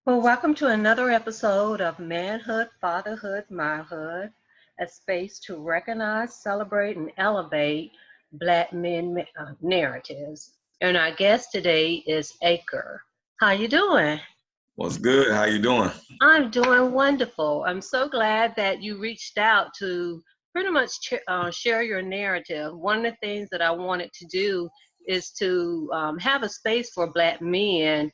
Well, welcome to another episode of Manhood Fatherhood Myhood, a space to recognize, celebrate, and elevate Black men narratives. And our guest today is Aker. How you doing? What's good? How you doing? I'm doing wonderful. I'm so glad that you reached out to pretty much share your narrative. One of the things that I wanted to do is to have a space for Black men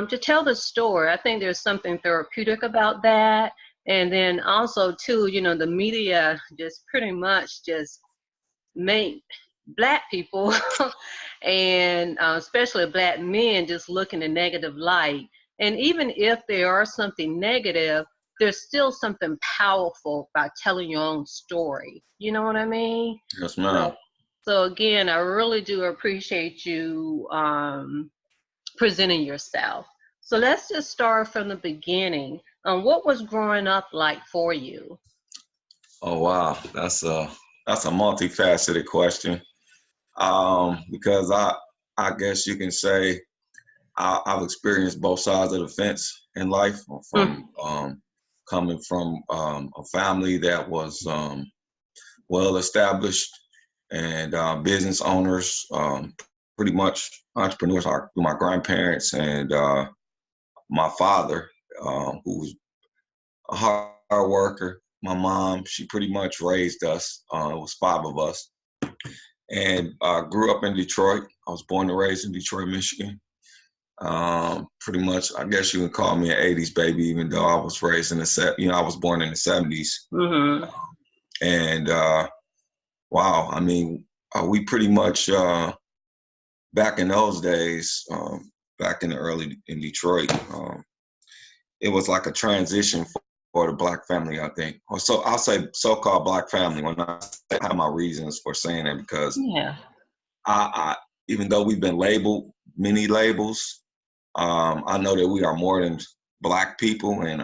to tell the story. I think there's something therapeutic about that. And then also, too, the media just pretty much just make Black people and especially Black men just look in a negative light. And even if there are something negative, there's still something powerful about telling your own story. You know what I mean? Yes, ma'am. So, so again, I really do appreciate you presenting yourself. So let's just start from the beginning. What was growing up like for you? Oh wow, that's a multifaceted question. Because I guess you can say I've experienced both sides of the fence in life. Mm, From coming from a family that was well established and business owners, pretty much entrepreneurs, through my grandparents and my father, who was a hard worker. My mom, she pretty much raised us. It was five of us. And I grew up in Detroit. I was born and raised in Detroit, Michigan. Pretty much, I guess you would call me an 80s baby, even though I was raised in I was born in the 70s. mm-hmm. And wow, I mean, we pretty much, back in those days, back in the early in Detroit, it was like a transition for the Black family, I think. Or so I'll say so-called Black family when I have my reasons for saying that, because Yeah. I even though we've been labeled many labels, I know that we are more than Black people. And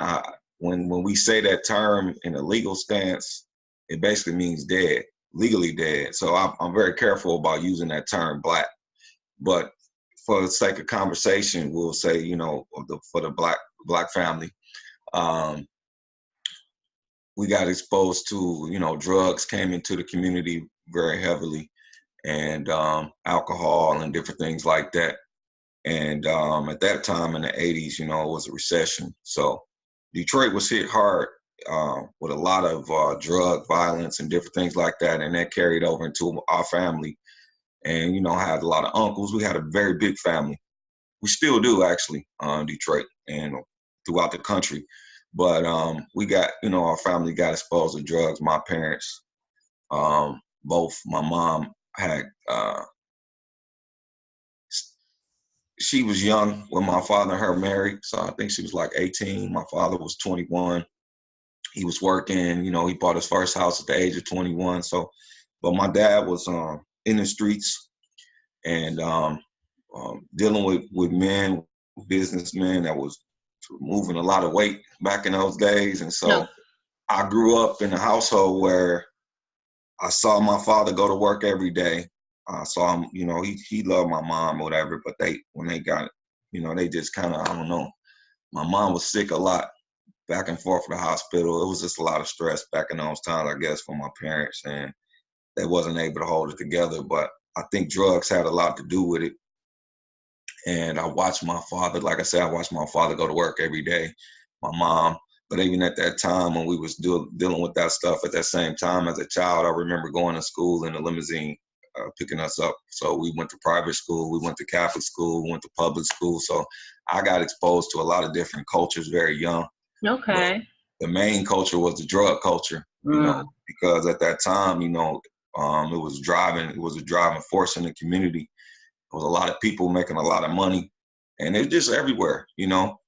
when we say that term in a legal stance, it basically means dead, legally dead. So I'm very careful about using that term Black. But for the sake of conversation, we'll say, for the Black family, um, we got exposed to, drugs came into the community very heavily, and alcohol and different things like that. And at that time in the 80s, it was a recession. So Detroit was hit hard with a lot of drug violence and different things like that. And that carried over into our family. And, I had a lot of uncles. We had a very big family. We still do, actually, Detroit and throughout the country. But we got, our family got exposed to drugs. My parents, both my mom had, she was young when my father and her married. So I think she was like 18. My father was 21. He was working, he bought his first house at the age of 21. So, but my dad was in the streets and dealing with men, businessmen that was moving a lot of weight back in those days. And No. so I grew up in a household where I saw my father go to work every day. I saw him, he loved my mom or whatever, but when they got, they just kind of, I don't know. My mom was sick a lot, back and forth to the hospital. It was just a lot of stress back in those times, I guess, for my parents, and they wasn't able to hold it together. But I think drugs had a lot to do with it. And I watched my father, like I said, I watched my father go to work every day, my mom. But even at that time when we was dealing with that stuff, at that same time as a child, I remember going to school in a limousine, picking us up. So we went to private school, we went to Catholic school, we went to public school. So I got exposed to a lot of different cultures very young. But Okay. the main culture was the drug culture, Mm. because at that time, it was a driving force in the community. There was a lot of people making a lot of money, and it's just everywhere,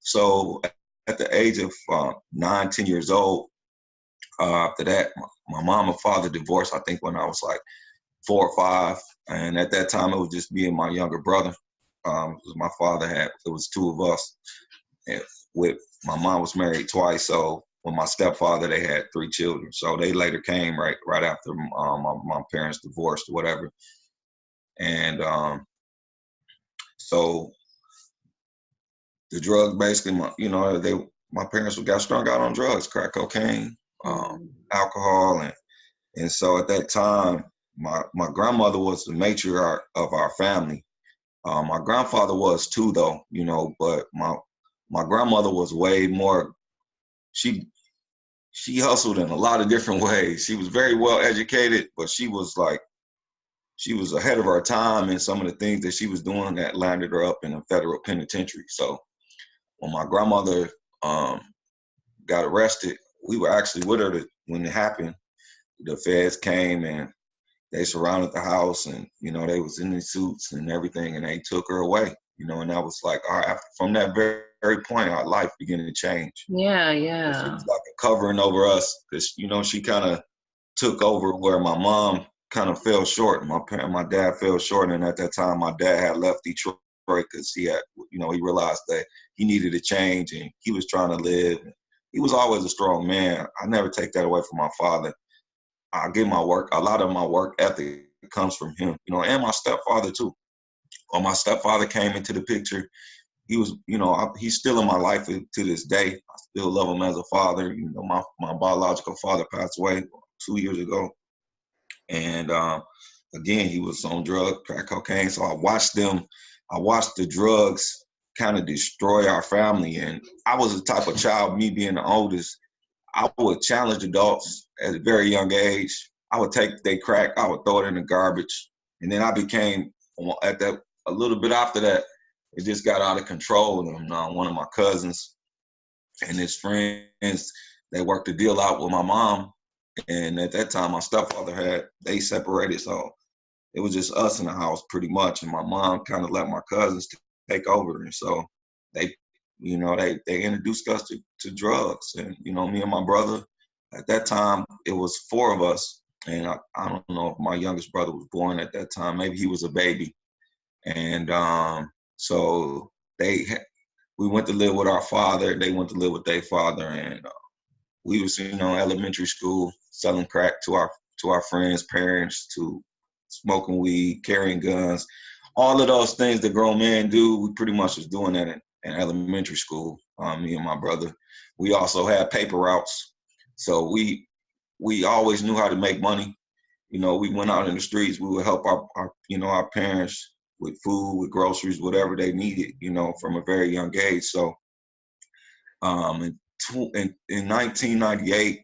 So at the age of 9, 10 years old, after that, my mom and father divorced, I think, when I was like 4 or 5. And at that time, it was just me and my younger brother. My father it was two of us. And with my mom was married twice, so with my stepfather, they had 3 children. So they later came right after my parents divorced or whatever. And so the drugs basically, my parents got strung out on drugs, crack cocaine, alcohol, and so at that time, my grandmother was the matriarch of our family. My grandfather was too, though, but my grandmother was way more. She hustled in a lot of different ways. She was very well educated, but she was ahead of her time in some of the things that she was doing that landed her up in a federal penitentiary. So when my grandmother got arrested, we were actually with her when it happened. The feds came and they surrounded the house, and they was in these suits and everything, and they took her away. And that was like from that very point, our life began to change. Yeah. It was like a covering over us, because she kind of took over where my mom kind of fell short. My dad fell short, and at that time, my dad had left Detroit because he had, he realized that he needed a change, and he was trying to live. He was always a strong man. I never take that away from my father. I get a lot of my work ethic comes from him, and my stepfather too. When my stepfather came into the picture, he was, he's still in my life to this day. I still love him as a father. My biological father passed away 2 years ago. And again, he was on drugs, crack cocaine. So I watched the drugs kind of destroy our family. And I was the type of child, me being the oldest, I would challenge adults at a very young age. I would take their crack, I would throw it in the garbage. And then I became, a little bit after that, it just got out of control. And one of my cousins and his friends, they worked a deal out with my mom. And at that time, my stepfather they separated. So it was just us in the house pretty much. And my mom kind of let my cousins take over. And so they introduced us to drugs. And, me and my brother, at that time, it was 4 of us. And I don't know if my youngest brother was born at that time. Maybe he was a baby. And so we went to live with our father. They went to live with their father. And we was, elementary school, selling crack to our friends' parents, to smoking weed, carrying guns. All of those things that grown men do, we pretty much was doing that in elementary school, me and my brother. We also had paper routes. So we always knew how to make money. We went out in the streets. We would help our parents with food, with groceries, whatever they needed, from a very young age. So in 1998,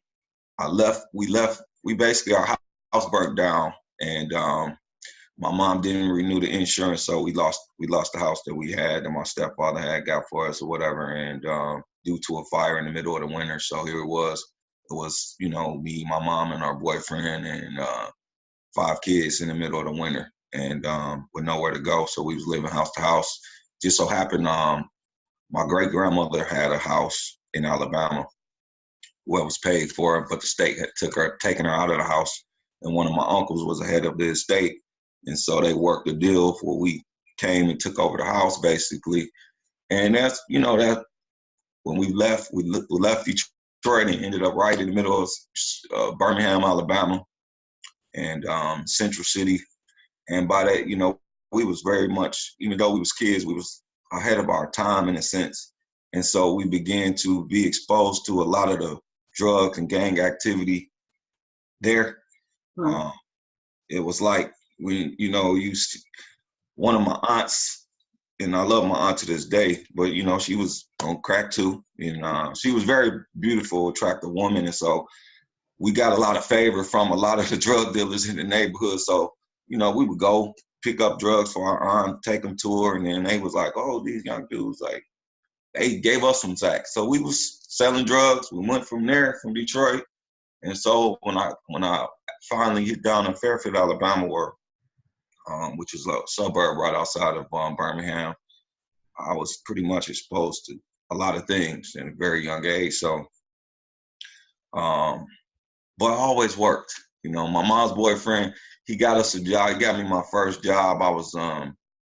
we basically, our house burnt down, and my mom didn't renew the insurance, so we lost the house that we had, that my stepfather had got for us or whatever, and due to a fire in the middle of the winter. So here it was me, my mom, and our boyfriend, and 5 kids in the middle of the winter, and with nowhere to go. So we was living house to house. Just so happened, my great grandmother had a house in Alabama where it was paid for, but the state had taken her out of the house, and one of my uncles was the head of the estate, and so they worked a deal where we came and took over the house basically. And that's that when we left Detroit and ended up right in the middle of Birmingham, Alabama, and Central City. And by that, we was very much, even though we was kids, we was ahead of our time in a sense. And so we began to be exposed to a lot of the drugs and gang activity there. It was like one of my aunts, and I love my aunt to this day, but she was on crack too, and she was very beautiful, attractive woman, and so we got a lot of favor from a lot of the drug dealers in the neighborhood. So we would go pick up drugs for our aunt, take them to her, and then they was like, "Oh, these young dudes, like, they gave us some Zach." So we was selling drugs. We went from there, from Detroit, and so when I finally hit down in Fairfield, Alabama, which is a suburb right outside of Birmingham, I was pretty much exposed to a lot of things at a very young age. So, but I always worked. My mom's boyfriend, he got us a job. He got me my first job. I was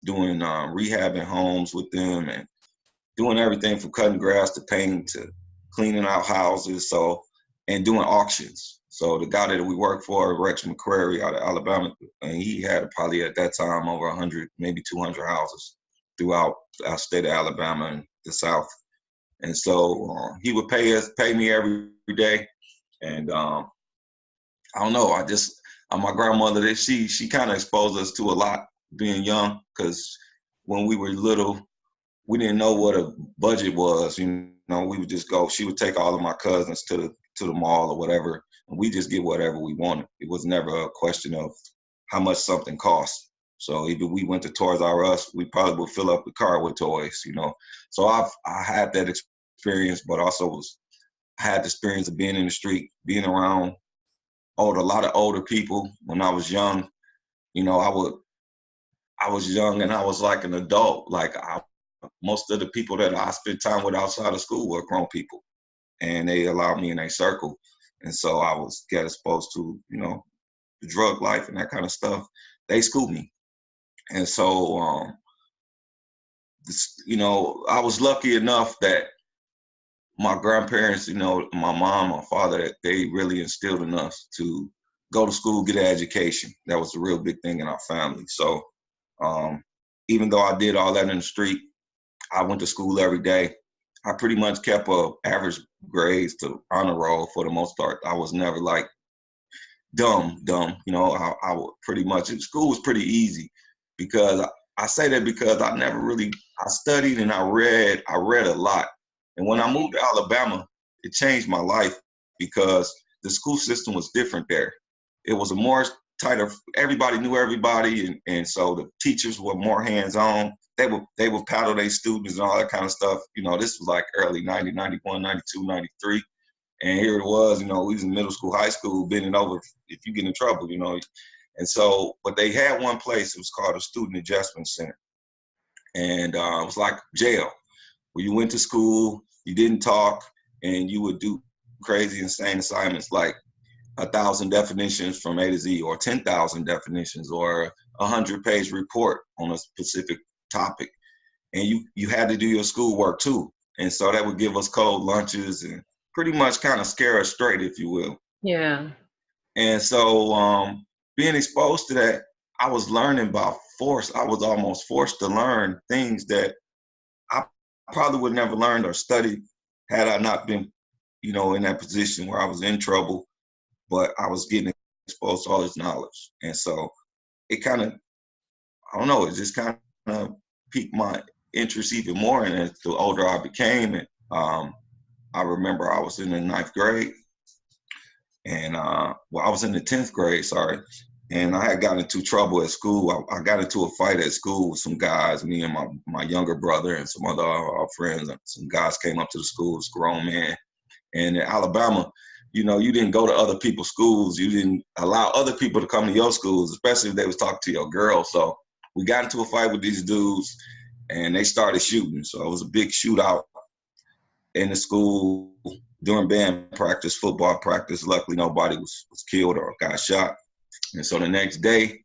doing rehabbing homes with them and doing everything from cutting grass to painting to cleaning out houses. So, and doing auctions. So the guy that we worked for, Rex McCrary out of Alabama, and he had probably at that time over 100, maybe 200 houses throughout our state of Alabama and the South. And so he would pay me every day. And I don't know, my grandmother, she kind of exposed us to a lot being young, because when we were little, we didn't know what a budget was. You know, we would just go. She would take all of my cousins to the mall or whatever, and we just get whatever we wanted. It was never a question of how much something cost. So if we went to Toys R Us, we probably would fill up the car with toys. You know, so I had that experience, but also I had the experience of being in the street, being around a lot of older people when I was young. You know, I was young and I was like an adult. Like most of the people that I spent time with outside of school were grown people, and they allowed me in their circle. And so I was get exposed to, you know, the drug life and that kind of stuff. They schooled me. And so, you know, I was lucky enough that my grandparents, you know, my mom, my father, they really instilled in us to go to school, get an education. That was a real big thing in our family. So even though I did all that in the street, I went to school every day. I pretty much kept average grades to honor roll for the most part. I was never like dumb. You know, I would pretty much, school was pretty easy, because I say that because I studied and I read a lot. And when I moved to Alabama, it changed my life, because the school system was different there. It was a more tighter, everybody knew everybody, and so the teachers were more hands-on. They would paddle their students and all that kind of stuff. You know, this was like early 90, 91, 92, 93. And here it was, you know, we was in middle school, high school, bending over if you get in trouble, you know. And so, but they had one place, it was called a Student Adjustment Center. And it was like jail, where you went to school, you didn't talk, and you would do crazy, insane assignments like 1,000 definitions from A to Z, or 10,000 definitions, or 100-page report on a specific topic. And you had to do your schoolwork too. And so that would give us cold lunches and pretty much kind of scare us straight, if you will. Yeah. And so being exposed to that, I was learning by force. I was almost forced to learn things that I probably would never learned or studied had I not been, you know, in that position where I was in trouble, but I was getting exposed to all this knowledge. And so it kind of, I don't know, it just kind of piqued my interest even more. And as the older I became, and I remember I was in the 9th grade, and I was in the 10th grade, sorry. And I had gotten into trouble at school. I got into a fight at school with some guys, me and my younger brother and some other friends. Some guys came up to the school, it was a grown man. And in Alabama, you know, you didn't go to other people's schools. You didn't allow other people to come to your schools, especially if they was talking to your girl. So we got into a fight with these dudes, and they started shooting. So it was a big shootout in the school during band practice, football practice. Luckily, nobody was killed or got shot. And so the next day,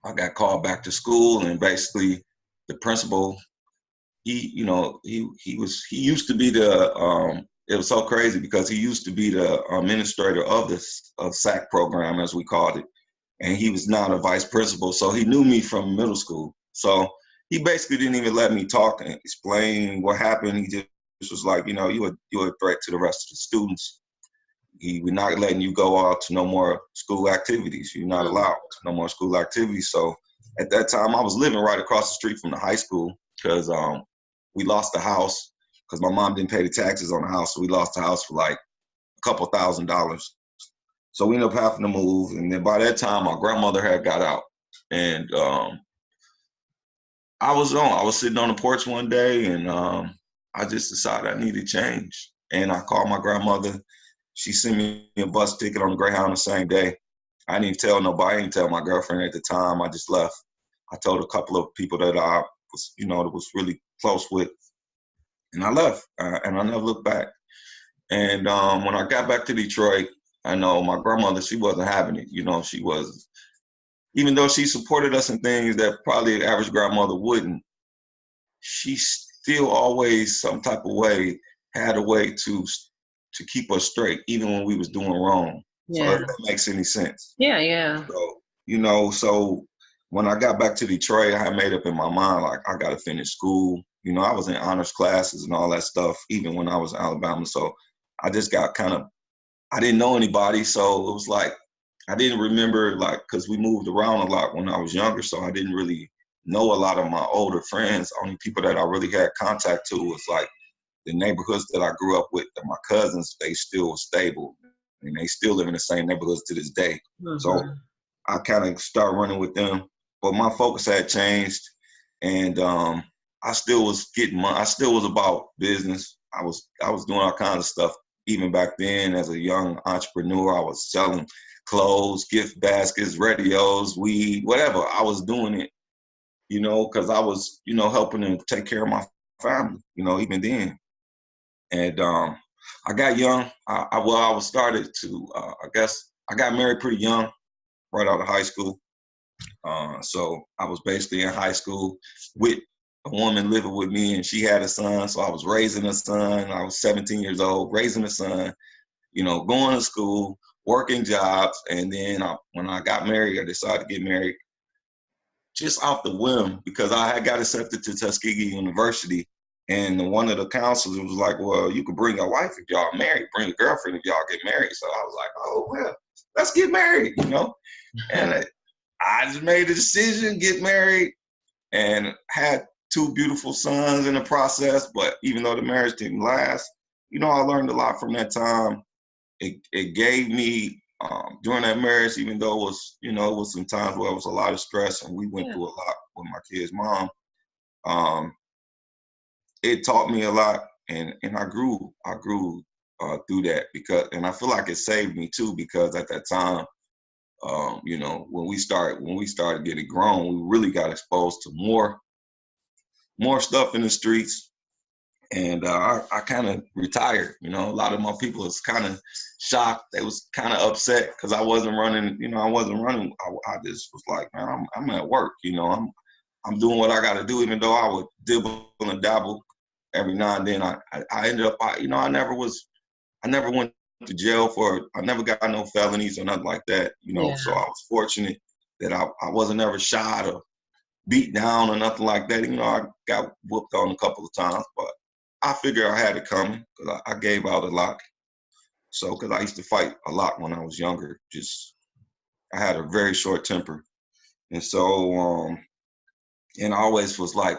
I got called back to school, and basically the principal, he used to be the, it was so crazy because he used to be the administrator of the SAC program, as we called it. And he was now the vice principal. So he knew me from middle school. So he basically didn't even let me talk and explain what happened. He just was like, you know, you're a threat to the rest of the students. We're not letting you go out to no more school activities. You're not allowed to no more school activities. So at that time, I was living right across the street from the high school, because we lost the house because my mom didn't pay the taxes on the house. So we lost the house for like a couple $1,000s. So we ended up having to move. And then by that time, my grandmother had got out. And I was sitting on the porch one day, and I just decided I needed change. And I called my grandmother. She sent me a bus ticket on the Greyhound the same day. I didn't even tell nobody. I didn't tell my girlfriend at the time. I just left. I told a couple of people that I was, you know, that was really close with, and I left. And I never looked back. And when I got back to Detroit, I know my grandmother, she wasn't having it. You know, she was, even though she supported us in things that probably an average grandmother wouldn't, she still always some type of way had a way to keep us straight, even when we was doing wrong. Yeah. So if that makes any sense. Yeah. So, you know, so when I got back to Detroit, I had made up in my mind, like, I got to finish school. You know, I was in honors classes and all that stuff, even when I was in Alabama. So I just got I didn't know anybody. So it was like, I didn't remember, like, because we moved around a lot when I was younger. So I didn't really know a lot of my older friends. Only people that I really had contact to was like the neighborhoods that I grew up with. And my cousins, they still were stable. And they still live in the same neighborhoods to this day. So I kind of started running with them. But my focus had changed. And I still was I still was about business. I was doing all kinds of stuff. Even back then, as a young entrepreneur, I was selling clothes, gift baskets, radios, weed, whatever. I was doing it, you know, because I was, you know, helping them take care of my family, you know, even then. And I got young. I was started to, I guess, I got married pretty young, right out of high school. So I was basically in high school with a woman living with me, and she had a son. So I was raising a son. I was 17 years old, raising a son, you know, going to school, working jobs. And then when I got married, I decided to get married just off the whim because I had got accepted to Tuskegee University. And one of the counselors was like, well, you could bring your wife if y'all married, bring a girlfriend if y'all get married. So I was like, oh, well, let's get married, you know? And I just made a decision, get married, and had two beautiful sons in the process. But even though the marriage didn't last, you know, I learned a lot from that time. It gave me, during that marriage, even though it was, you know, it was some times where it was a lot of stress and we went through a lot with my kid's mom, it taught me a lot, and I grew through that and I feel like it saved me too, because at that time, you know, when we started getting grown, we really got exposed to more stuff in the streets. And I kind of retired. You know, a lot of my people was kind of shocked. They was kind of upset because I wasn't running. You know, I wasn't running. I just was like, man, I'm at work. You know, I'm doing what I got to do. Even though I would dibble and dabble every now and then, I ended up. You know, I never went to jail I never got no felonies or nothing like that. You know, so I was fortunate that I wasn't ever shot or beat down or nothing like that. You know, I got whooped on a couple of times, but I figured I had it coming because I gave out a lot. So, because I used to fight a lot when I was younger, I had a very short temper. And so, and I always was like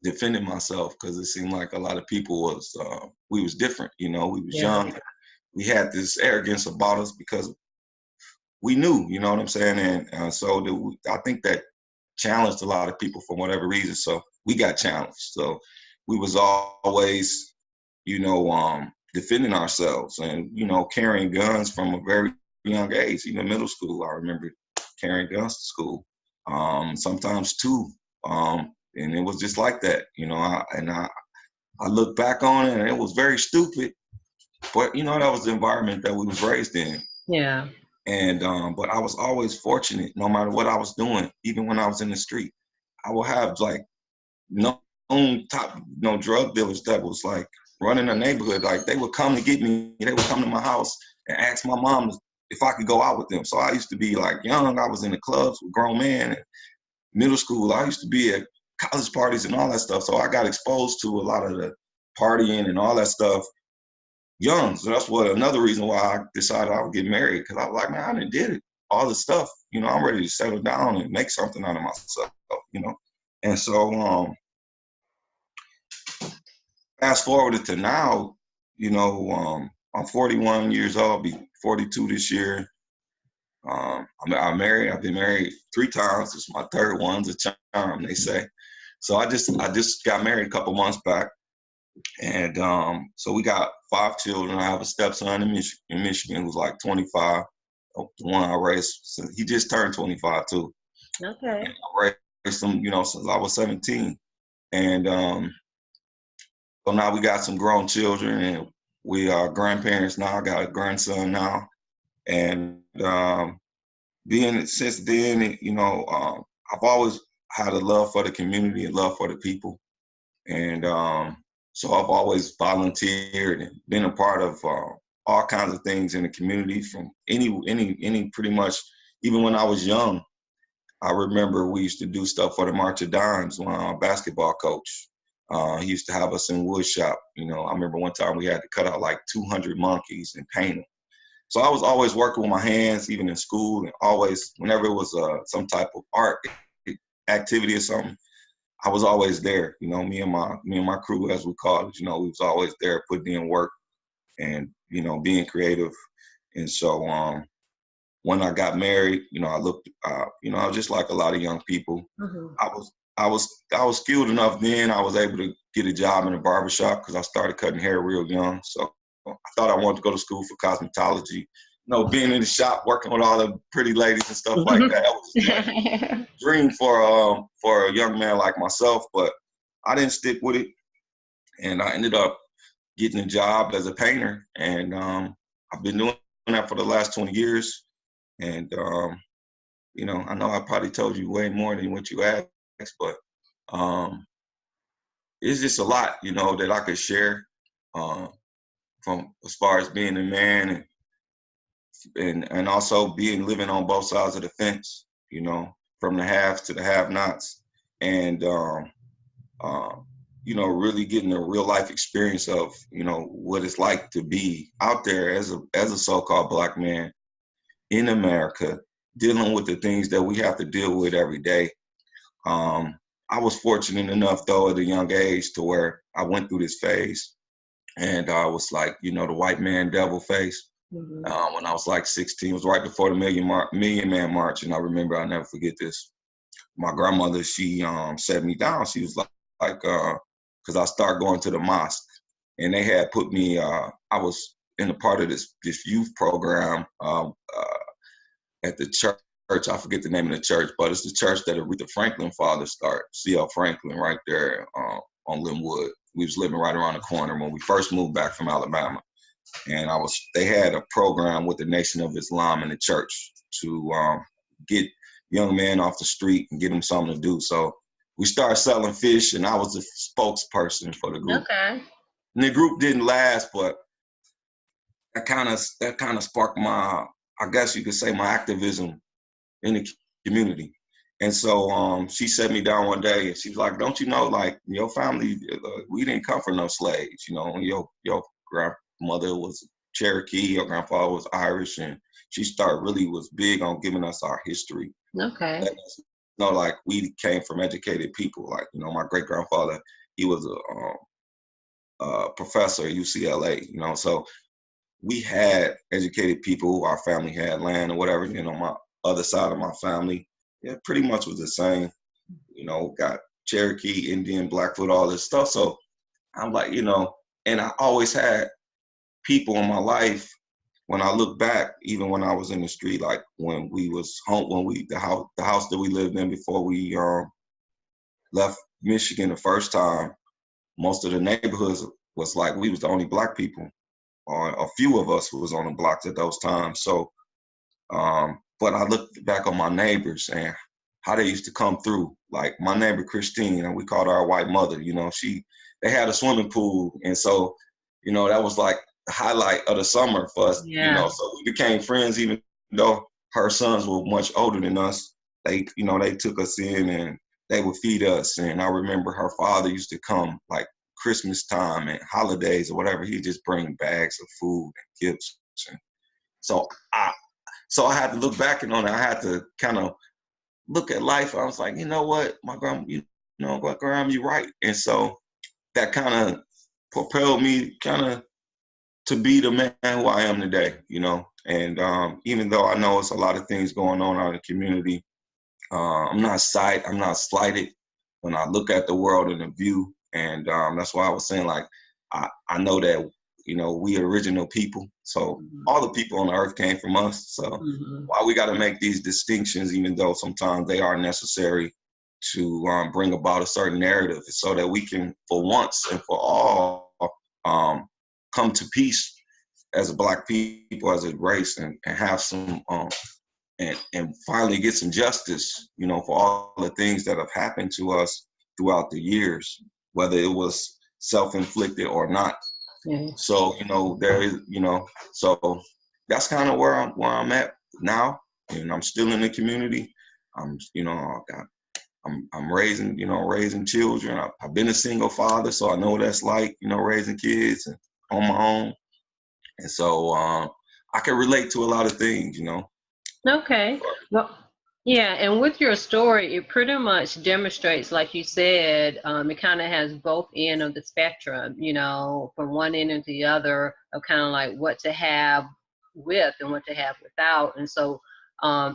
defending myself because it seemed like a lot of people we was different, you know, we was young. We had this arrogance about us because we knew, you know what I'm saying? And so I think that challenged a lot of people for whatever reason. So we got challenged. So we was always, you know, defending ourselves and, you know, carrying guns from a very young age. Even middle school, I remember carrying guns to school, sometimes two. And it was just like that, you know, I look back on it and it was very stupid, but, you know, that was the environment that we was raised in. Yeah. And, but I was always fortunate no matter what I was doing, even when I was in the street. I would have like drug dealers that was like running a neighborhood. Like they would come to get me. They would come to my house and ask my mom if I could go out with them. So I used to be like young. I was in the clubs with grown men. And middle school, I used to be at college parties and all that stuff. So I got exposed to a lot of the partying and all that stuff young. So that's another reason why I decided I would get married, because I was like, man, I done did it. All this stuff, you know, I'm ready to settle down and make something out of myself, you know. And so fast forwarded to now, you know, I'm 41 years old, I'll be 42 this year. I'm married. I've been married 3 times. It's my third one's a charm, they say. So I just got married a couple months back. And so we got 5 children. I have a stepson in Michigan who's like 25. The one I raised, so he just turned 25 too. Okay. And I raised him, you know, since I was 17. And so now we got some grown children, and we are grandparents now. I got a grandson now. And since then, you know, I've always had a love for the community and love for the people. And so I've always volunteered and been a part of all kinds of things in the community, from any pretty much, even when I was young. I remember we used to do stuff for the March of Dimes when I was a basketball coach. He used to have us in wood shop. I remember one time we had to cut out like 200 monkeys and paint them. So I was always working with my hands, even in school, and always, whenever it was some type of art activity or something, I was always there. Me and my crew, as we call it, we was always there putting in work and, being creative. And so when I got married, I looked, I was just like a lot of young people. Mm-hmm. I was skilled enough then. I was able to get a job in a barbershop because I started cutting hair real young. So I thought I wanted to go to school for cosmetology. Being in the shop, working with all the pretty ladies and stuff like that was my dream for a young man like myself. But I didn't stick with it, and I ended up getting a job as a painter, and I've been doing that for the last 20 years. And I know I probably told you way more than what you asked, but it's just a lot, that I could share from as far as being a man and also living on both sides of the fence, from the haves to the have-nots, and really getting a real life experience of, what it's like to be out there as a so-called Black man in America, dealing with the things that we have to deal with every day. I was fortunate enough, though, at a young age to where I went through this phase, and I was like, the white man devil phase. Mm-hmm. When I was like 16, it was right before the Million Man March, and I remember, I'll never forget this. My grandmother, she set me down. She was like, because I started going to the mosque, and they had put me. I was in a part of this youth program at the church. I forget the name of the church, but it's the church that Aretha Franklin father started, C.L. Franklin, right there on Linwood. We was living right around the corner when we first moved back from Alabama. And they had a program with the Nation of Islam in the church to get young men off the street and get them something to do. So we started selling fish, and I was the spokesperson for the group. Okay. And the group didn't last, but that kind of sparked my, I guess you could say, my activism in the community. And so she sat me down one day, and she was like, "Don't you know, like, your family, we didn't come from no slaves. Your grandmother was Cherokee, your grandfather was Irish," and she was big on giving us our history. Okay. Letting us know, like, we came from educated people. Like, my great grandfather, he was a professor at UCLA. So we had educated people. Our family had land or whatever. My other side of my family, yeah, pretty much was the same. Got Cherokee, Indian, Blackfoot, all this stuff. So I'm like, and I always had people in my life. When I look back, even when I was in the street, like when we was home, the house that we lived in before we left Michigan the first time, most of the neighborhoods was like we was the only Black people, or a few of us who was on the blocks at those times. So, but I looked back on my neighbors and how they used to come through. Like my neighbor Christine, and we called her our white mother. They had a swimming pool, and so, that was like the highlight of the summer for us. Yeah. So we became friends, even though her sons were much older than us. They took us in and they would feed us. And I remember her father used to come like Christmas time and holidays or whatever. He'd just bring bags of food and gifts. And so I had to look back on it. I had to kind of look at life. I was like, you know what, my grandma, you're right. And so that kind of propelled me to be the man who I am today, And even though I know it's a lot of things going on out in the community, I'm not slighted when I look at the world in a view. And that's why I was saying, like, I know that, we original people. So all the people on the earth came from us. So why we got to make these distinctions, even though sometimes they are necessary to bring about a certain narrative, so that we can, for once and for all, come to peace as a Black people, as a race, and have some, and finally get some justice, for all the things that have happened to us throughout the years, whether it was self-inflicted or not. Yeah. So, there is, so that's kind of where I'm at now, and I'm still in the community. I I'm raising, raising children. I've been a single father, so I know what that's like, raising kids and on my own. And so I can relate to a lot of things, Okay. Well, yeah, and with your story, it pretty much demonstrates, like you said, it kind of has both end of the spectrum, from one end to the other of kind of like what to have with and what to have without. And so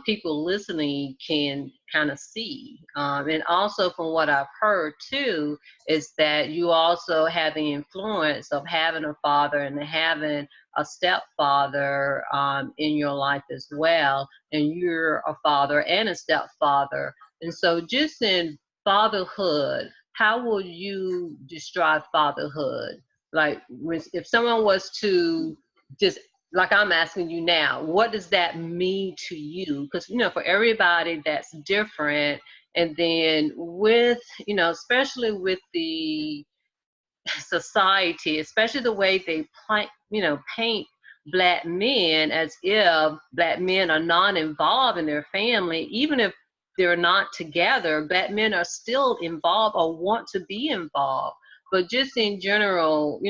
people listening can kind of see. And also from what I've heard too, is that you also have the influence of having a father and having a stepfather in your life as well, and you're a father and a stepfather. And so just in fatherhood, how will you describe fatherhood? Like if someone was to just, like I'm asking you now, what does that mean to you? Because, for everybody that's different. And then with, especially with the society, especially the way they paint black men as if black men are not involved in their family. Even if they're not together, black men are still involved or want to be involved. But just in general,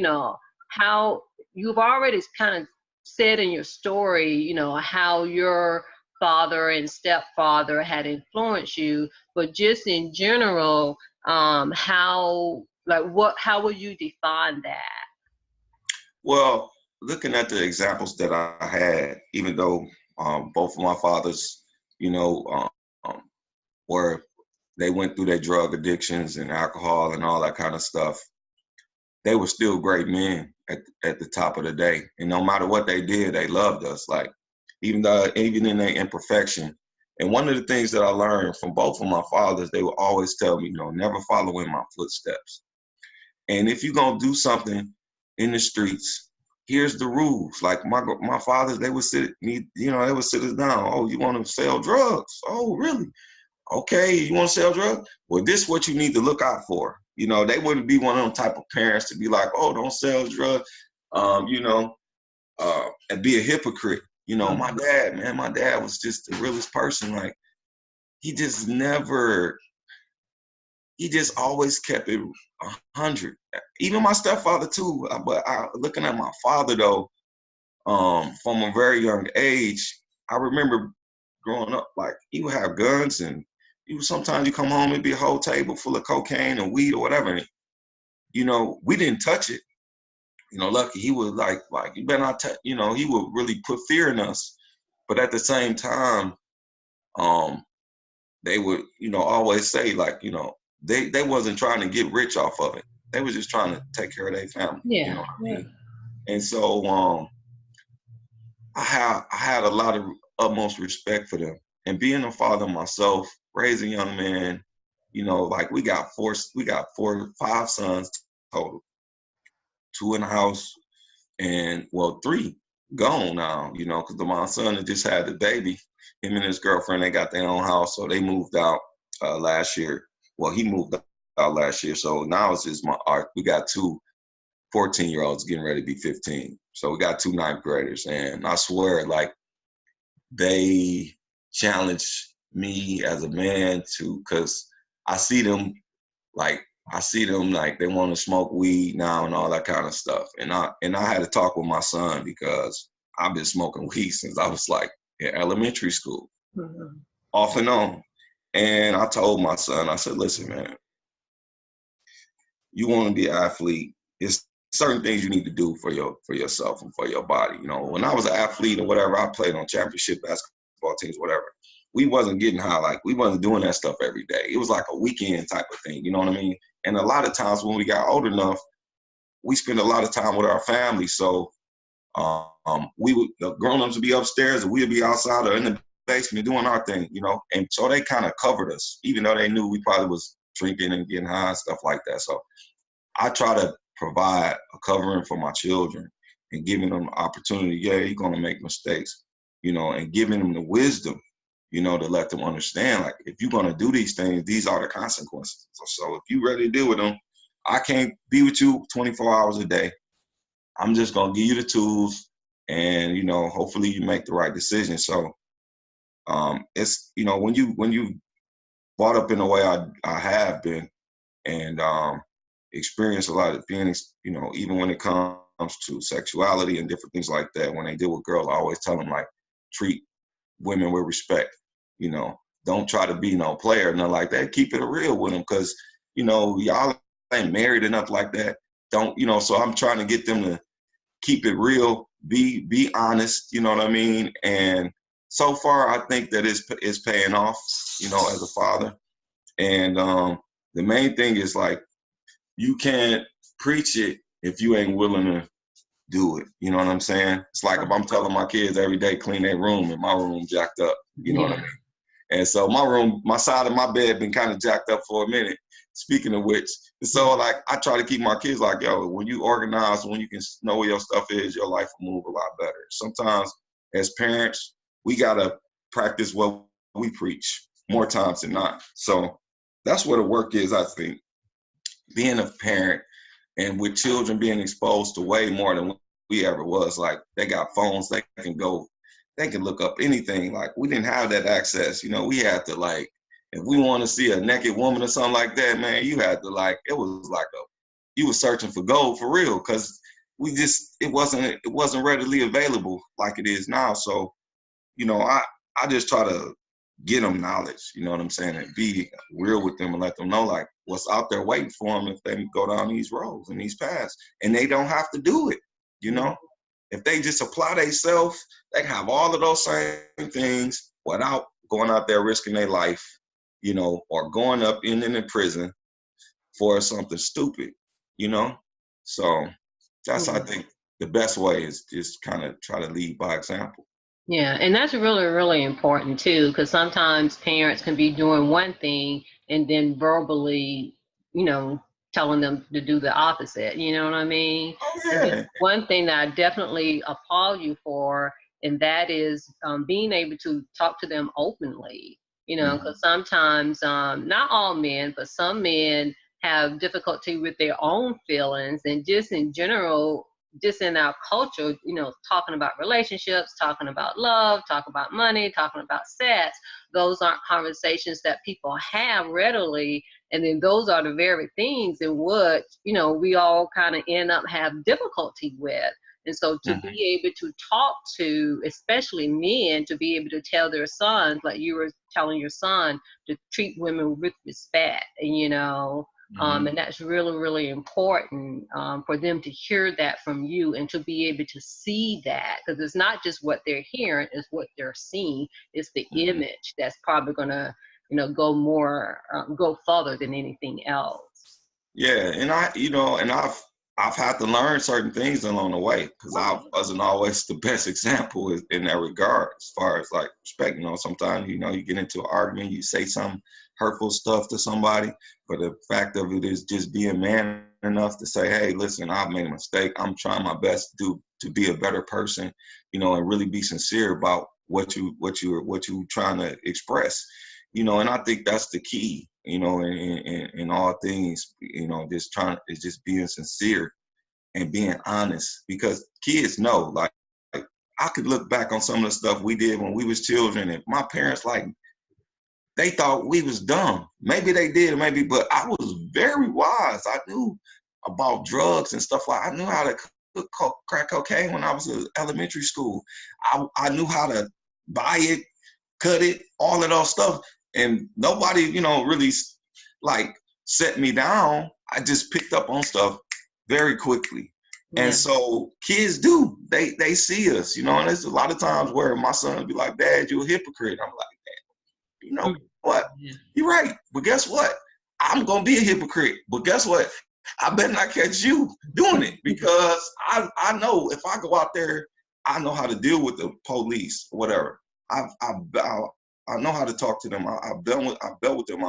how you've already kind of said in your story, how your father and stepfather had influenced you, but just in general, how how will you define that? Well, looking at the examples that I had, even though both of my fathers, you know, were they went through their drug addictions and alcohol and all that kind of stuff, they were still great men at the top of the day. And no matter what they did, they loved us. Like even in their imperfection. And one of the things that I learned from both of my fathers, they would always tell me, never follow in my footsteps. And if you're gonna do something in the streets, here's the rules. Like my fathers, they would sit me, they would sit us down. Oh, you want to sell drugs? Oh, really? Okay, you want to sell drugs? Well, this is what you need to look out for. They wouldn't be one of them type of parents to be like, oh, don't sell drugs, and be a hypocrite. My dad was just the realest person. Like he just always kept it 100. Even my stepfather too. But looking at my father though, from a very young age, I remember growing up, like he would have guns, and sometimes you come home, it'd be a whole table full of cocaine and weed or whatever. And, we didn't touch it. Lucky he was like you better not touch. He would really put fear in us. But at the same time, they would, always say like, they wasn't trying to get rich off of it. They was just trying to take care of their family. Yeah. You know what I mean? And so I had a lot of utmost respect for them. And being a father myself, raising young men, like we got 5 sons total, 2 in the house, and 3 gone now, because my son had just had the baby. Him and his girlfriend, they got their own house, so they moved out last year. Well, he moved out last year, so now it's just we got 2 14-year-olds getting ready to be 15. So we got 2 9th graders, and I swear, like, they challenge me as a man because I see them like they want to smoke weed now and all that kind of stuff. And I had to talk with my son because I've been smoking weed since I was like in elementary school, off and on. And I told my son, I said, listen, man, you want to be an athlete, it's certain things you need to do for yourself and for your body. When I was an athlete or whatever, I played on championship basketball teams, whatever. We wasn't getting high, like we wasn't doing that stuff every day. It was like a weekend type of thing, you know what I mean? And a lot of times when we got old enough, we spent a lot of time with our family. So the grown-ups would be upstairs and we'd be outside or in the basement doing our thing, And so they kind of covered us, even though they knew we probably was drinking and getting high and stuff like that. So I try to provide a covering for my children and giving them the opportunity. Yeah, you're going to make mistakes, and giving them the wisdom, to let them understand, like, if you're going to do these things, these are the consequences. So if you're ready to deal with them, I can't be with you 24 hours a day. I'm just going to give you the tools and, hopefully you make the right decision. So it's, when you brought up in the way I have been, and experienced a lot of being, you know, even when it comes to sexuality and different things like that. When they deal with girls, I always tell them, like, treat women with respect. You know, don't try to be no player or nothing like that. Keep it real with them, because, you know, y'all ain't married enough like that. Don't, you know, so I'm trying to get them to keep it real, be honest, you know what I mean? And so far, I think that it's paying off, you know, as a father. And the main thing is, like, you can't preach it if you ain't willing to do it. You know what I'm saying? It's like if I'm telling my kids every day clean their room and my room jacked up. You know what I mean? And so my side of my bed been kind of jacked up for a minute. Speaking of which, so, like, I try to keep my kids like, yo, when you organize, when you can know where your stuff is, your life will move a lot better. Sometimes as parents, we gotta practice what we preach more times than not. So that's where the work is, I think. Being a parent and with children being exposed to way more than we ever was. Like, they got phones, they can look up anything. Like, we didn't have that access. You know, we had to, like, if we want to see a naked woman or something like that, man, you had to, like, it was like you were searching for gold for real, because it wasn't readily available like it is now. So, you know, I just try to get them knowledge, you know what I'm saying, and be real with them and let them know, like, what's out there waiting for them if they go down these roads and these paths. And they don't have to do it, you know. If they just apply themselves, they can have all of those same things without going out there risking their life, you know, or going up in prison for something stupid, you know. So that's, I think, the best way is just kind of try to lead by example. Yeah, and that's really, really important too, because sometimes parents can be doing one thing and then verbally, you know, telling them to do the opposite. You know what I mean? Oh, And yeah. one thing that I definitely applaud you for, and that is being able to talk to them openly. You know, because sometimes, not all men, but some men have difficulty with their own feelings, and just in general, just in our culture, you know, talking about relationships, talking about love, talking about money, talking about sex, those aren't conversations that people have readily. And then those are the very things in which, you know, we all kind of end up have difficulty with. And so to be able to talk to, especially men, to be able to tell their sons, like you were telling your son, to treat women with respect, and, you know, and that's really, really important for them to hear that from you, and to be able to see that, because it's not just what they're hearing, it's what they're seeing. It's the image that's probably going to, you know, go further than anything else. Yeah, and I've had to learn certain things along the way, because I wasn't always the best example in that regard, as far as, like, respect. You know, sometimes, you know, you get into an argument, you say some hurtful stuff to somebody, but the fact of it is just being man enough to say, hey, listen, I've made a mistake. I'm trying my best to be a better person, you know, and really be sincere about what you trying to express, you know. And I think that's the key, you know, in all things, you know, just being sincere and being honest, because kids know, like, I could look back on some of the stuff we did when we was children, and my parents, like, they thought we was dumb. Maybe they did, maybe, but I was very wise. I knew about drugs and stuff. Like, I knew how to crack cocaine when I was in elementary school. I knew how to buy it, cut it, all of those stuff. And nobody, you know, really, like, set me down. I just picked up on stuff very quickly. And so kids do, they see us, you know, and there's a lot of times where my son would be like, Dad, you're a hypocrite. I'm like, you know what? You're right. But guess what? I'm going to be a hypocrite. But guess what? I better not catch you doing it, because I know if I go out there, I know how to deal with the police, whatever. I know how to talk to them. I've dealt with them.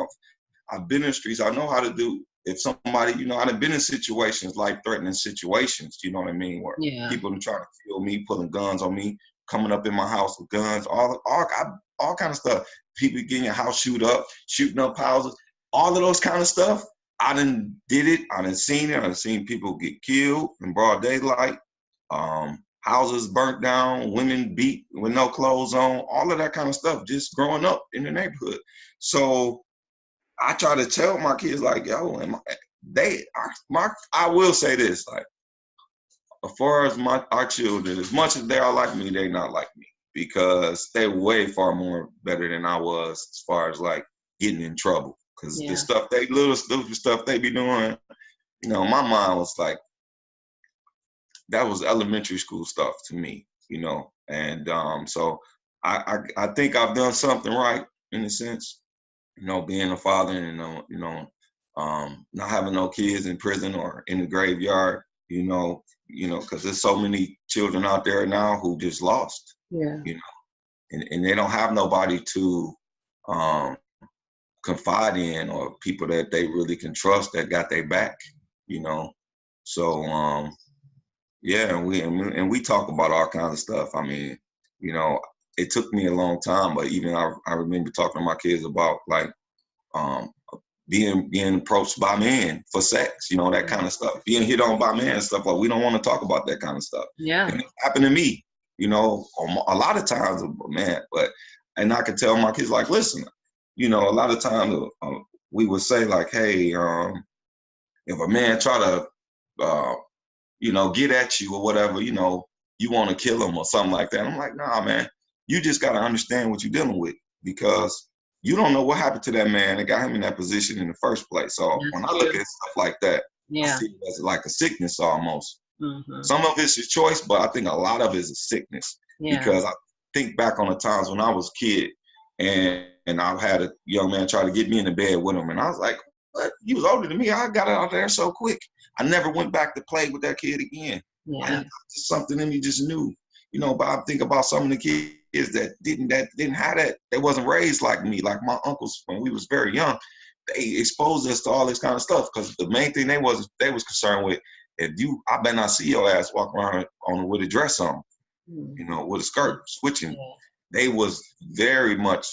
I've been in the streets. I know how to do, if somebody, you know, I've been in situations, life-threatening situations, you know what I mean, where people are trying to kill me, pulling guns on me, coming up in my house with guns, all kind of stuff. People getting your house shooting up houses, all of those kind of stuff. I done did it. I done seen it. I done seen people get killed in broad daylight, houses burnt down, women beat with no clothes on, all of that kind of stuff, just growing up in the neighborhood. So I try to tell my kids like, yo, I will say this, like, as far as our children, as much as they are like me, they're not like me, because they're way far more better than I was as far as like getting in trouble. Because the stuff little stupid stuff they be doing, my mind was like, that was elementary school stuff to me, and so I think I've done something right in a sense, being a father and not having no kids in prison or in the graveyard, because there's so many children out there now who just lost, and they don't have nobody to confide in, or people that they really can trust that got their back, so yeah, and we talk about all kinds of stuff. I mean, it took me a long time, but even I remember talking to my kids about like being approached by men for sex, that kind of stuff, being hit on by men and stuff. Like, we don't want to talk about that kind of stuff. Yeah. And it happened to me, a lot of times, man. And I could tell my kids, like, listen, a lot of times we would say like, hey, if a man try to get at you or whatever, you want to kill him or something like that. I'm like, nah, man, you just got to understand what you're dealing with, because you don't know what happened to that man that got him in that position in the first place. So when I look at stuff like that, I see it as like a sickness almost. Mm-hmm. Some of it's his choice, but I think a lot of it is a sickness. Because I think back on the times when I was a kid and I had a young man try to get me in the bed with him. And I was like, what? He was older than me. I got out there so quick. I never went back to play with that kid again. Just something in me just knew, but I think about some of the kids that didn't have that. They wasn't raised like me, like my uncles when we was very young. They exposed us to all this kind of stuff, because the main thing they was concerned with, I better not see your ass walk around with a dress on, with a skirt, switching. Yeah. They was very much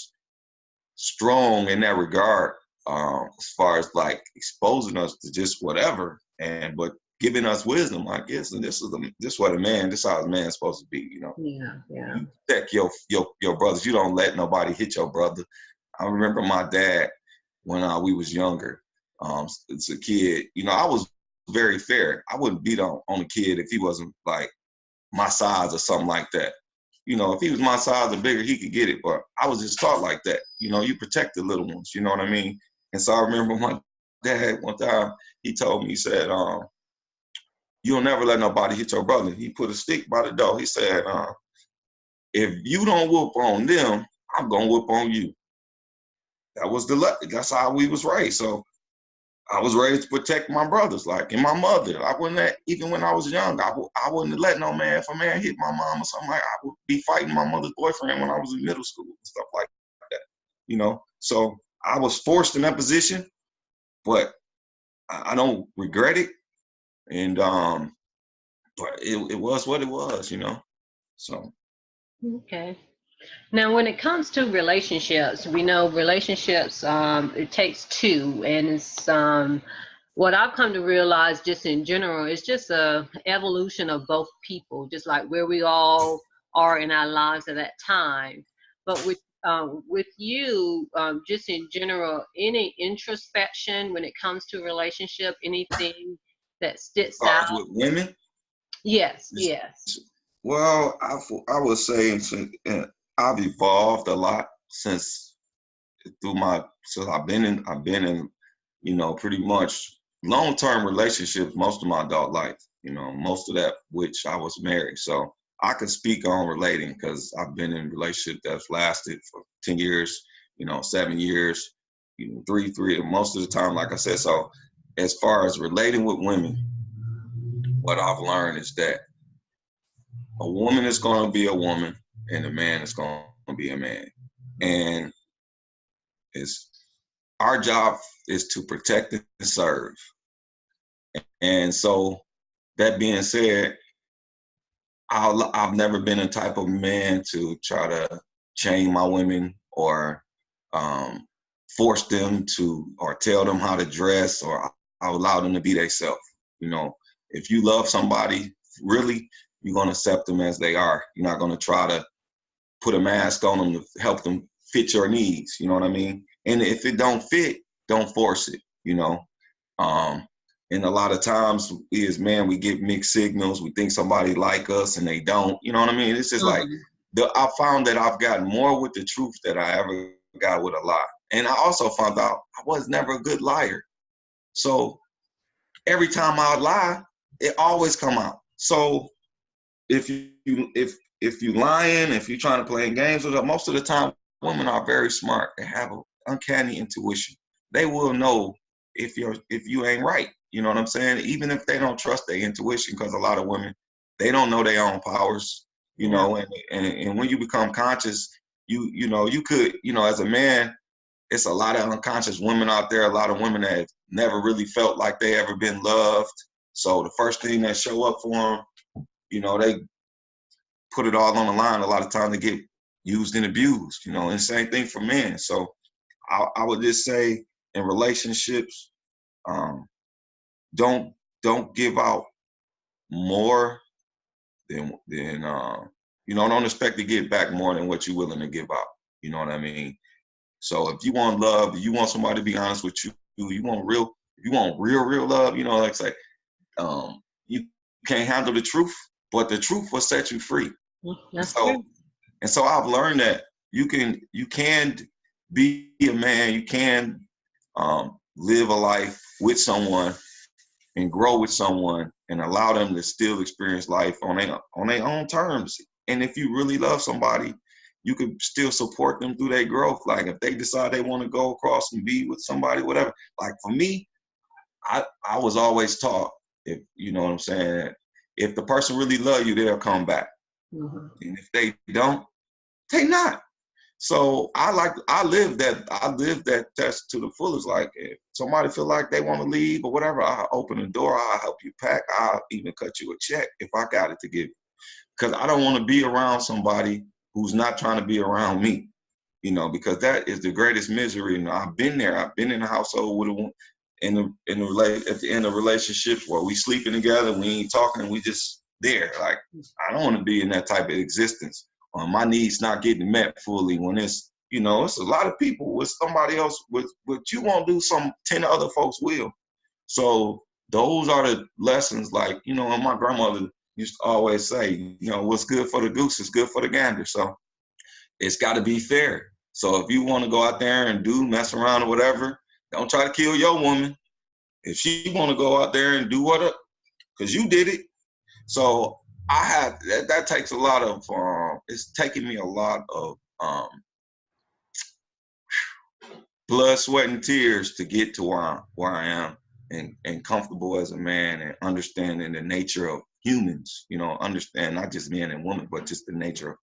strong in that regard, as far as like exposing us to just whatever, but giving us wisdom, like, yes, and this is what a man, this is how a man's supposed to be, You protect your brothers. You don't let nobody hit your brother. I remember my dad when we was younger, as a kid, I was very fair. I wouldn't beat on a kid if he wasn't like my size or something like that. If he was my size or bigger, he could get it. But I was just taught like that. You protect the little ones, you know what I mean? And so I remember my dad one time, he told me, he said, you'll never let nobody hit your brother. He put a stick by the door. He said, if you don't whoop on them, I'm going to whoop on you. That's how we was raised. So I was raised to protect my brothers, like, and my mother. I wouldn't even when I was young, I wouldn't let no man, if a man hit my mom or something, like, I would be fighting my mother's boyfriend when I was in middle school and stuff like that, So I was forced in that position, but I don't regret it. And but it was what it was, So. Okay. Now, when it comes to relationships, we know relationships, it takes two, and it's what I've come to realize just in general, it's just a evolution of both people, just like where we all are in our lives at that time. But with you, just in general, any introspection when it comes to relationship, anything that sticks out? With women? Yes. Well, I would say I've evolved a lot since I've been in pretty much long-term relationships most of my adult life. Most of that which I was married, so I could speak on relating, because I've been in a relationship that's lasted for 10 years, 7 years, 3, most of the time, like I said. So as far as relating with women, what I've learned is that a woman is going to be a woman and a man is going to be a man. And our job is to protect and serve. And so that being said, I've never been a type of man to try to chain my women or force them to, or tell them how to dress, or I'll allow them to be themselves. If you love somebody, really, you're going to accept them as they are. You're not going to try to put a mask on them to help them fit your needs. You know what I mean? And if it don't fit, don't force it, you know. And a lot of times we as men, we get mixed signals. We think somebody like us and they don't, you know what I mean? It's just like, I found that I've gotten more with the truth than I ever got with a lie. And I also found out I was never a good liar. So every time I lie, it always come out. So if you lying, if you're trying to play games with her, most of the time women are very smart. They have an uncanny intuition. They will know if you ain't right. You know what I'm saying? Even if they don't trust their intuition, because a lot of women, they don't know their own powers. You know, and when you become conscious, you could, as a man, it's a lot of unconscious women out there, a lot of women that have never really felt like they ever been loved. So the first thing that show up for them, they put it all on the line. A lot of times they get used and abused, and the same thing for men. So I would just say in relationships, don't give out more than don't expect to get back more than what you're willing to give out. You know what I mean? So if you want love, if you want somebody to be honest with you, you want real love, like say, you can't handle the truth, but the truth will set you free. That's true. And so I've learned that you can be a man, you can live a life with someone and grow with someone and allow them to still experience life on their own terms. And if you really love somebody, you can still support them through their growth. Like if they decide they want to go across and be with somebody, whatever. Like for me, I was always taught, if you know what I'm saying, if the person really love you, they'll come back. And if they don't, they not. So I live that test to the fullest. Like if somebody feel like they want to leave or whatever, I'll open the door, I'll help you pack, I'll even cut you a check if I got it to give you. Because I don't want to be around somebody who's not trying to be around me, because that is the greatest misery. And I've been there. I've been in a household with at the end of relationships where we sleeping together, we ain't talking, we just there. Like I don't want to be in that type of existence. My needs not getting met fully when it's a lot of people with somebody else with you won't do, some 10 other folks will. So those are the lessons, like, and my grandmother used to always say, what's good for the goose is good for the gander. So it's got to be fair. So if you want to go out there and mess around or whatever, don't try to kill your woman. If she want to go out there and do because you did it. So that takes a lot of, it's taking me a lot of blood, sweat, and tears to get to where I am and comfortable as a man and understanding the nature of humans, understand not just men and women, but just the nature of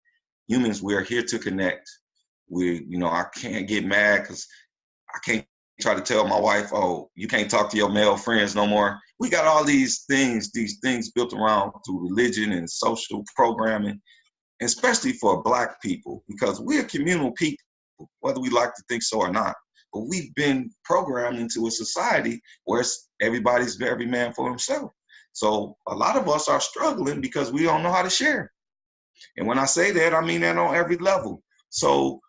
humans. We're here to connect. I can't get mad because I can't try to tell my wife, oh, you can't talk to your male friends no more. We got all these things built around through religion and social programming, especially for Black people, because we're communal people, whether we like to think so or not. But we've been programmed into a society where everybody's every man for himself. So a lot of us are struggling because we don't know how to share. And when I say that, I mean that on every level. So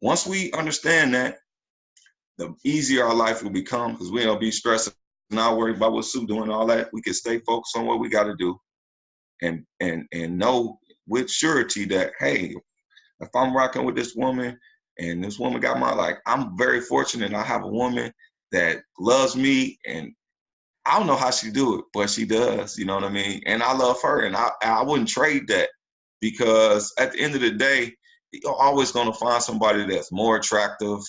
once we understand that, the easier our life will become, because we don't be stressing, not worried about what Sue doing, all that. We can stay focused on what we got to do, and know with surety that, hey, if I'm rocking with this woman and this woman got I'm very fortunate. I have a woman that loves me, and I don't know how she do it, but she does. You know what I mean? And I love her, and I wouldn't trade that, because at the end of the day, you're always going to find somebody that's more attractive,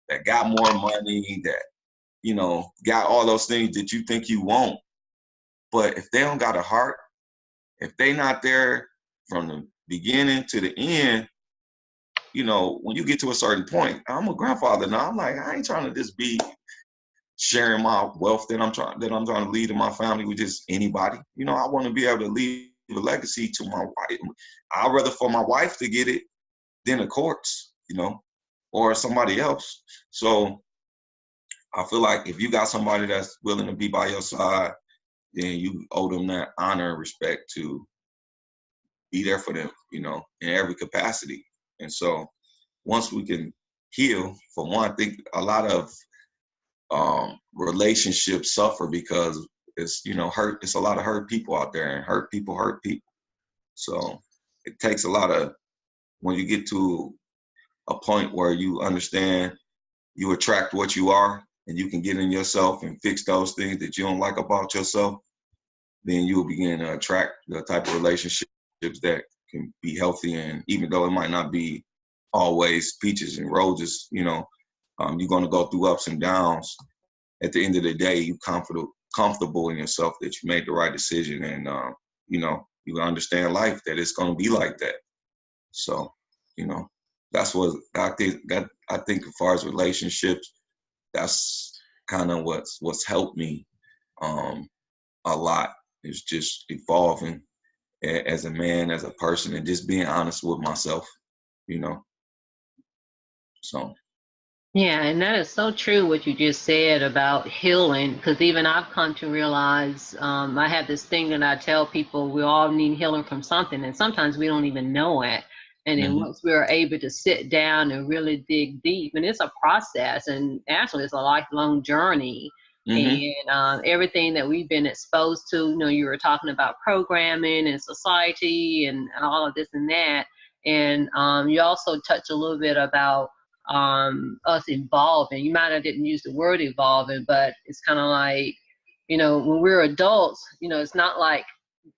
that got more money, that, got all those things that you think you want. But if they don't got a heart, if they not there from the beginning to the end, when you get to a certain point, I'm a grandfather now. I'm like, I ain't trying to just be sharing my wealth that I'm trying to leave to my family with just anybody. I want to be able to leave a legacy to my wife. I'd rather for my wife to get it than the courts, or somebody else. So I feel like if you got somebody that's willing to be by your side, then you owe them that honor and respect to be there for them, in every capacity. And so once we can heal, for one, I think a lot of relationships suffer because it's, you know, hurt. It's a lot of hurt people out there, and hurt people hurt people. So it takes a lot of, when you get to a point where you understand you attract what you are, and you can get in yourself and fix those things that you don't like about yourself, then you'll begin to attract the type of relationships that can be healthy. And even though it might not be always peaches and roses, you know, you're going to go through ups and downs. At the end of the day, you comfortable in yourself that you made the right decision, and you know, you understand life, that it's going to be like that. So, you know, that's what I think. That I think as far as relationships, that's kind of what's helped me a lot, is just evolving as a man, as a person, and just being honest with myself, you know. So Yeah, and that is so true what you just said about healing, because even I've come to realize I have this thing that I tell people: we all need healing from something, and sometimes we don't even know it. And then once we're able to sit down and really dig deep, and it's a process, and actually it's a lifelong journey. And everything that we've been exposed to, you know, you were talking about programming and society and all of this and that. And you also touched a little bit about us evolving. You might have didn't use the word evolving, but it's kind of like, you know, when we're adults, you know, it's not like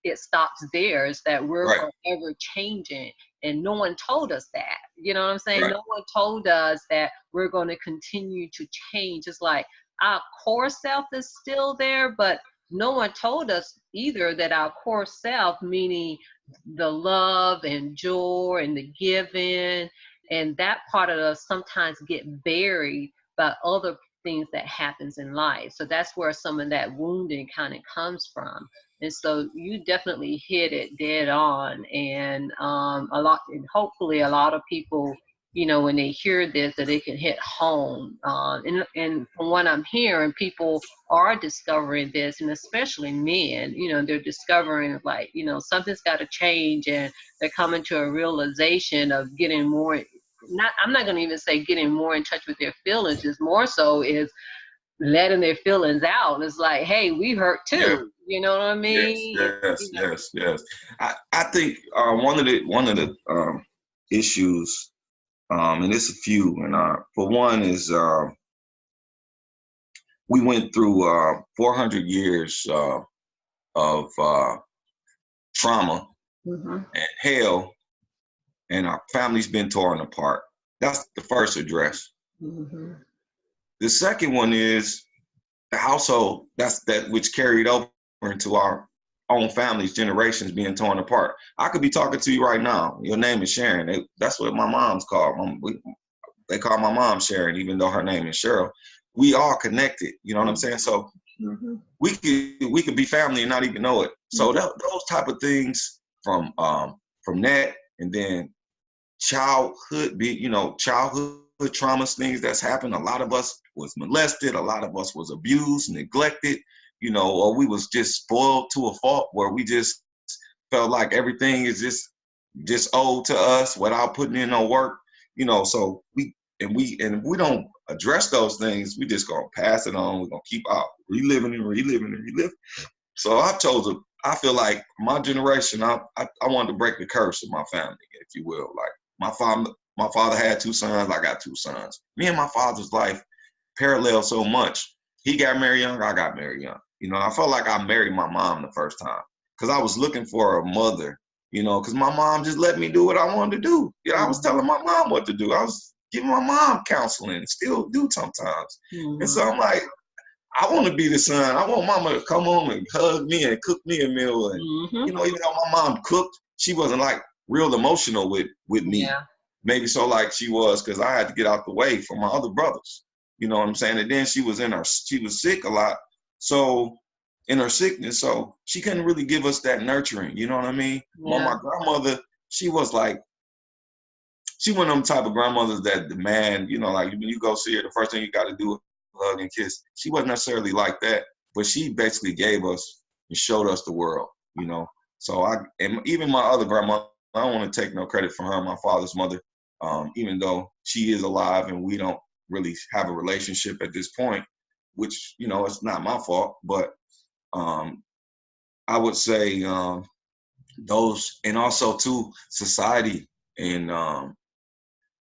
it stops there. It's that we're right, forever changing, and no one told us that. You know what I'm saying? right, No one told us that we're going to continue to change. It's like our core self is still there, but no one told us either that our core self, meaning the love and joy and the giving, and that part of us sometimes get buried by other things that happens in life. So that's where some of that wounding kind of comes from. And so you definitely hit it dead on. And and hopefully a lot of people, you know, when they hear this, that they can hit home. And from what I'm hearing, people are discovering this, and especially men, you know, they're discovering, like, you know, something's got to change, and they're coming to a realization of getting more, I'm not going to even say getting more in touch with their feelings. It's more so is letting their feelings out. It's like, hey, we hurt yeah, too. You know what I yes, mean? yes, You know. yes, yes. I think one of the issues, and it's a few, and for one is we went through 400 years of trauma Mm-hmm. and hell, and our family's been torn apart. That's the first address. Mm-hmm. The second one is the household, that's that which carried over into our own families, generations being torn apart. I could be talking to you right now. Your name is Sharon. That's what my mom's called. They call my mom Sharon, even though her name is Cheryl. We are connected. You know what I'm saying? So Mm-hmm. we could be family and not even know it. So those type of things from that, and then childhood, childhood traumas, things that's happened. A lot of us was molested. A lot of us was abused, neglected, or we was just spoiled to a fault where we just felt like everything is just owed to us without putting in no work, so if we don't address those things, we just gonna pass it on. We're gonna keep out reliving and reliving and reliving. So I feel like my generation, I wanted to break the curse of my family, if you will. Like my father had two sons, I got two sons. Me and my father's life parallel so much. He got married young, I got married young. I felt like I married my mom the first time because I was looking for a mother, because my mom just let me do what I wanted to do. I was telling my mom what to do. I was giving my mom counseling and still do sometimes. And so I'm like, I want to be the son. I want mama to come home and hug me and cook me a meal. And, even though my mom cooked, she wasn't like real emotional with me. Yeah. Maybe so like she was, because I had to get out the way for my other brothers. You know what I'm saying? And then she was sick a lot. So in her sickness, so she couldn't really give us that nurturing. You know what I mean? Yeah. My grandmother, she was like, she one of them type of grandmothers that demand, like when you go see her, the first thing you got to do is hug and kiss. She wasn't necessarily like that, but she basically gave us and showed us the world, So and even my other grandmother, I don't want to take no credit for her, my father's mother, even though she is alive and we don't really have a relationship at this point. which, you know, it's not my fault, but I would say those, and also too, society and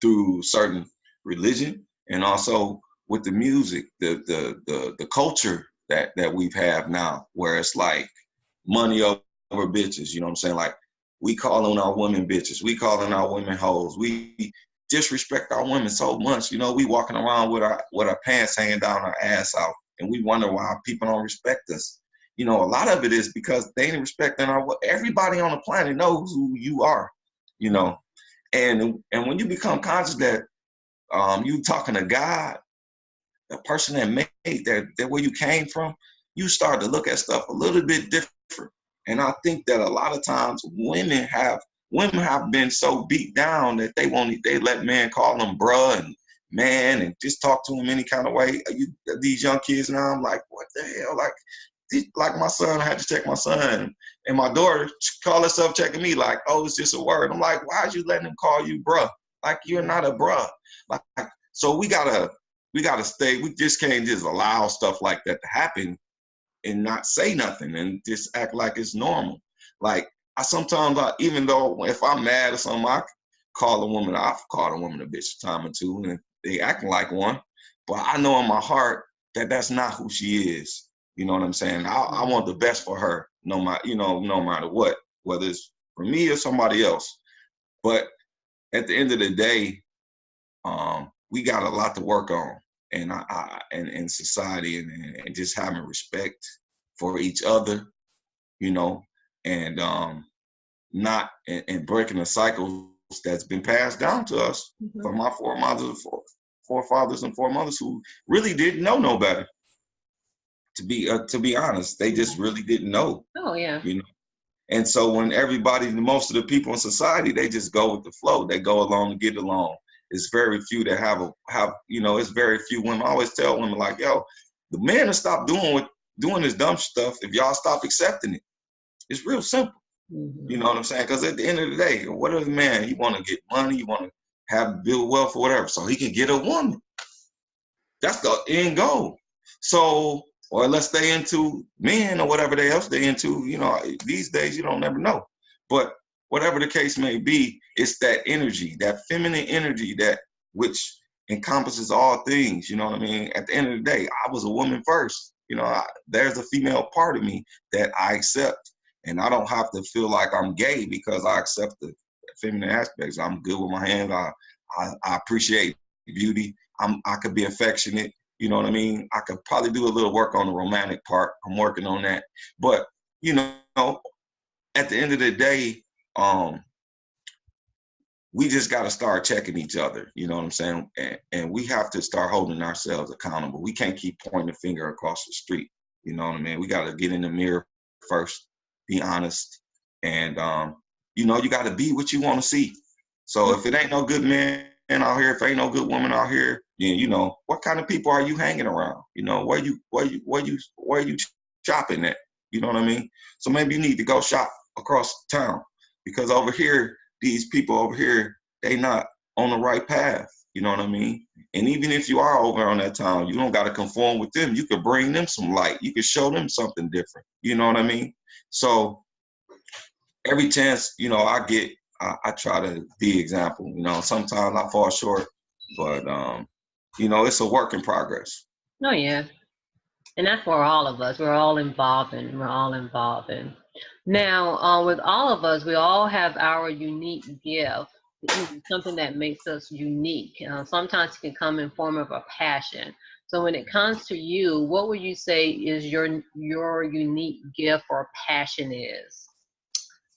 through certain religion, and also with the music, the culture that we've have now, where it's like money over bitches. You know what I'm saying? Like, we calling our women bitches, we calling our women hoes, we disrespect our women so much. You know, we walking around with our pants hanging down our ass out, and we wonder why people don't respect us. You know, a lot of it is because they ain't respecting everybody on the planet knows who you are, you know. And when you become conscious that you talking to God, the person that made that where you came from, you start to look at stuff a little bit different. And I think that a lot of times women have been so beat down that they let men call them bruh and man and just talk to them any kind of way. These young kids now, I'm like, what the hell? Like my son, I had to check my son, and my daughter call herself checking me like, oh, it's just a word. I'm like, why are you letting him call you bruh? Like, you're not a bruh. Like, so we gotta stay. We just can't just allow stuff like that to happen and not say nothing and just act like it's normal. Like, I sometimes, even though if I'm mad or something, I've called a woman a bitch a time or two, and they acting like one, but I know in my heart that that's not who she is. You know what I'm saying? I want the best for her, no matter what, whether it's for me or somebody else. But at the end of the day, we got a lot to work on, and in society, and just having respect for each other, you know, and not and breaking the cycles that's been passed down to us from our forefathers and foremothers who really didn't know no better. To be honest, they just really didn't know. Oh yeah. You know, and so when most of the people in society, they just go with the flow. They go along to get along. It's very few that have it's very few women. I always tell women, like, yo, the men will stop doing this dumb stuff if y'all stop accepting it. It's real simple. You know what I'm saying? Because at the end of the day, what is a man? You want to get money, you want to build wealth or whatever, so he can get a woman. That's the end goal. So, or unless they into men or whatever else they into, you know, these days you don't never know. But whatever the case may be, it's that energy, that feminine energy, that which encompasses all things. You know what I mean? At the end of the day, I was a woman first. You know, there's a female part of me that I accept, and I don't have to feel like I'm gay because I accept the feminine aspects. I'm good with my hands. I appreciate beauty. I could be affectionate. You know what I mean? I could probably do a little work on the romantic part. I'm working on that. But, you know, at the end of the day, we just got to start checking each other. You know what I'm saying? And we have to start holding ourselves accountable. We can't keep pointing the finger across the street. You know what I mean? We got to get in the mirror first, be honest. And, you know, you got to be what you want to see. So if it ain't no good man out here, if ain't no good woman out here, then, you know, what kind of people are you hanging around? You know, where you shopping at? You know what I mean? So maybe you need to go shop across town, because over here, these people over here, they not on the right path. You know what I mean? And even if you are over on that town, you don't got to conform with them. You could bring them some light. You could show them something different. You know what I mean? So every chance, you know, I get, I try to be example. You know, sometimes I fall short, but you know, it's a work in progress. Oh yeah. And that's for all of us. We're all involving. Now, with all of us, we all have our unique gift, something that makes us unique. Sometimes it can come in form of a passion. So when it comes to you, what would you say is your unique gift or passion is?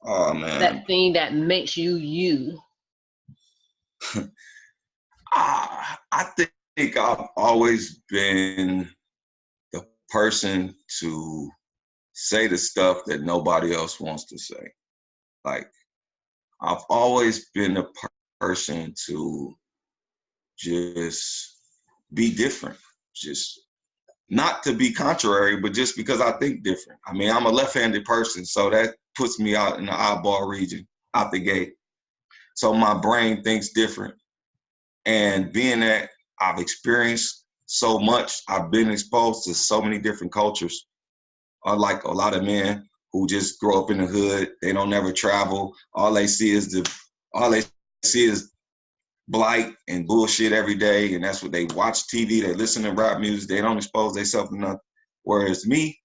Oh man. That thing that makes you you. I think I've always been the person to say the stuff that nobody else wants to say. Like, I've always been the person to just be different, just not to be contrary, but just because I think different. I mean, I'm a left-handed person, so that puts me out in the eyeball region, out the gate. So my brain thinks different. And being that I've experienced so much. I've been exposed to so many different cultures. Unlike a lot of men who just grow up in the hood, they don't never travel. All they see is blight and bullshit every day, and that's what they watch TV. They listen to rap music. They don't expose themselves to nothing. Whereas me,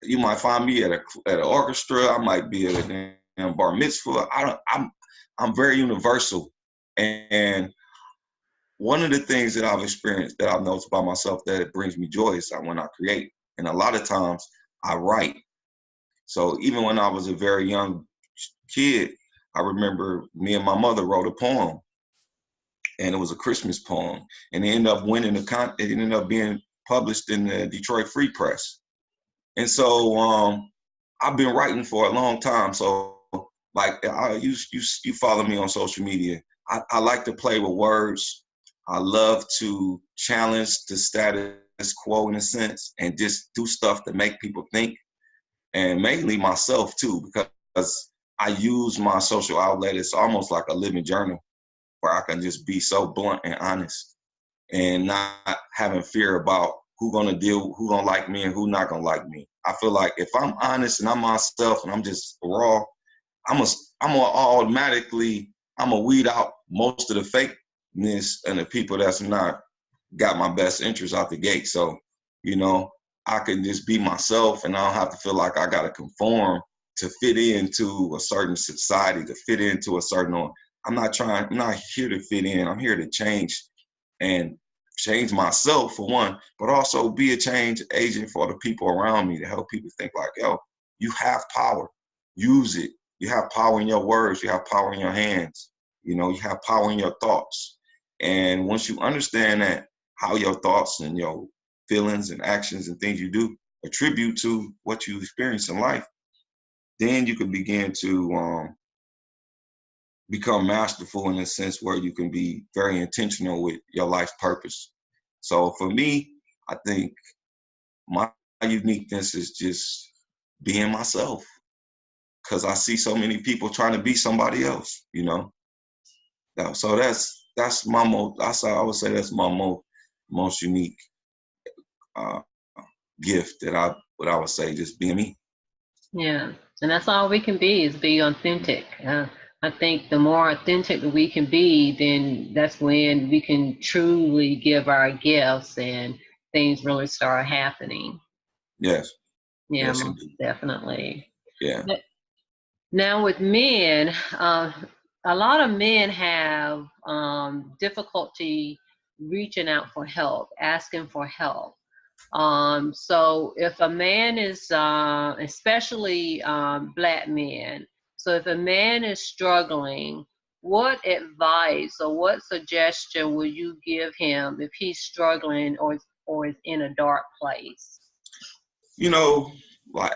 you might find me at an orchestra. I might be at a damn bar mitzvah. I'm very universal, and one of the things that I've experienced that I've noticed by myself that it brings me joy is when I create, and a lot of times I write. So even when I was a very young kid, I remember me and my mother wrote a poem, and it was a Christmas poem, and it ended up winning it ended up being published in the Detroit Free Press. And so I've been writing for a long time. So like you follow me on social media. I like to play with words. I love to challenge the status quo in a sense and just do stuff to make people think, and mainly myself too, because I use my social outlet. It's almost like a living journal where I can just be so blunt and honest and not having fear about who gonna like me and who not gonna like me. I feel like if I'm honest and I'm myself and I'm just raw, I'm gonna weed out most of the fakeness and the people that's not got my best interests out the gate. So, I can just be myself and I don't have to feel like I gotta conform to fit into a certain society, to fit into a certain. I'm not here to fit in. I'm here to change and change myself for one, but also be a change agent for the people around me to help people think like, yo, you have power. Use it. You have power in your words. You have power in your hands. You have power in your thoughts. And once you understand that, how your thoughts and your feelings and actions and things you do attribute to what you experience in life, then you can begin to become masterful in a sense where you can be very intentional with your life's purpose. So for me, I think my uniqueness is just being myself, because I see so many people trying to be somebody else, So that's my I would say that's my most unique uh, gift that I would say, just being me. Yeah, and that's all we can be, is be authentic. I think the more authentic that we can be, then that's when we can truly give our gifts and things really start happening. Yes. Yeah, Yes, most indeed. definitely. Yeah. But now with men, a lot of men have difficulty reaching out for help, asking for help. So if a man is, especially Black men, so if a man is struggling, what advice or what suggestion will you give him if he's struggling or is in a dark place? Like,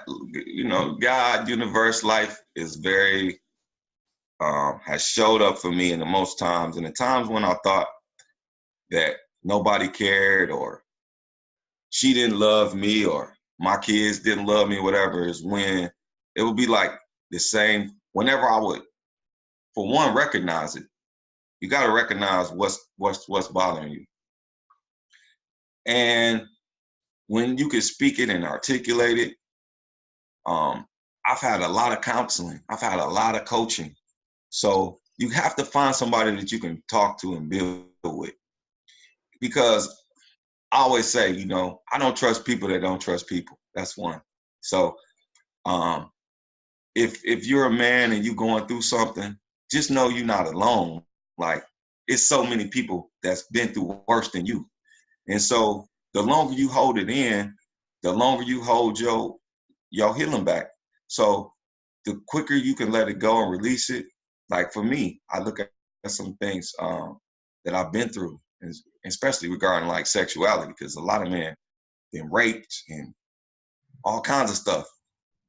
God, universe, life is very, has showed up for me in the most times. And the times when I thought that nobody cared, or she didn't love me, or my kids didn't love me, whatever, is when it would be like the same. Whenever I would, for one, recognize it. You got to recognize what's bothering you. And when you can speak it and articulate it, I've had a lot of counseling. I've had a lot of coaching. So you have to find somebody that you can talk to and build with. Because I always say, I don't trust people that don't trust people. That's one. So if you're a man and you're going through something, just know you're not alone. Like, it's so many people that's been through worse than you. And so the longer you hold it in, the longer you hold your healing back. So the quicker you can let it go and release it. Like for me, I look at some things that I've been through, especially regarding like sexuality, because a lot of men been raped and all kinds of stuff,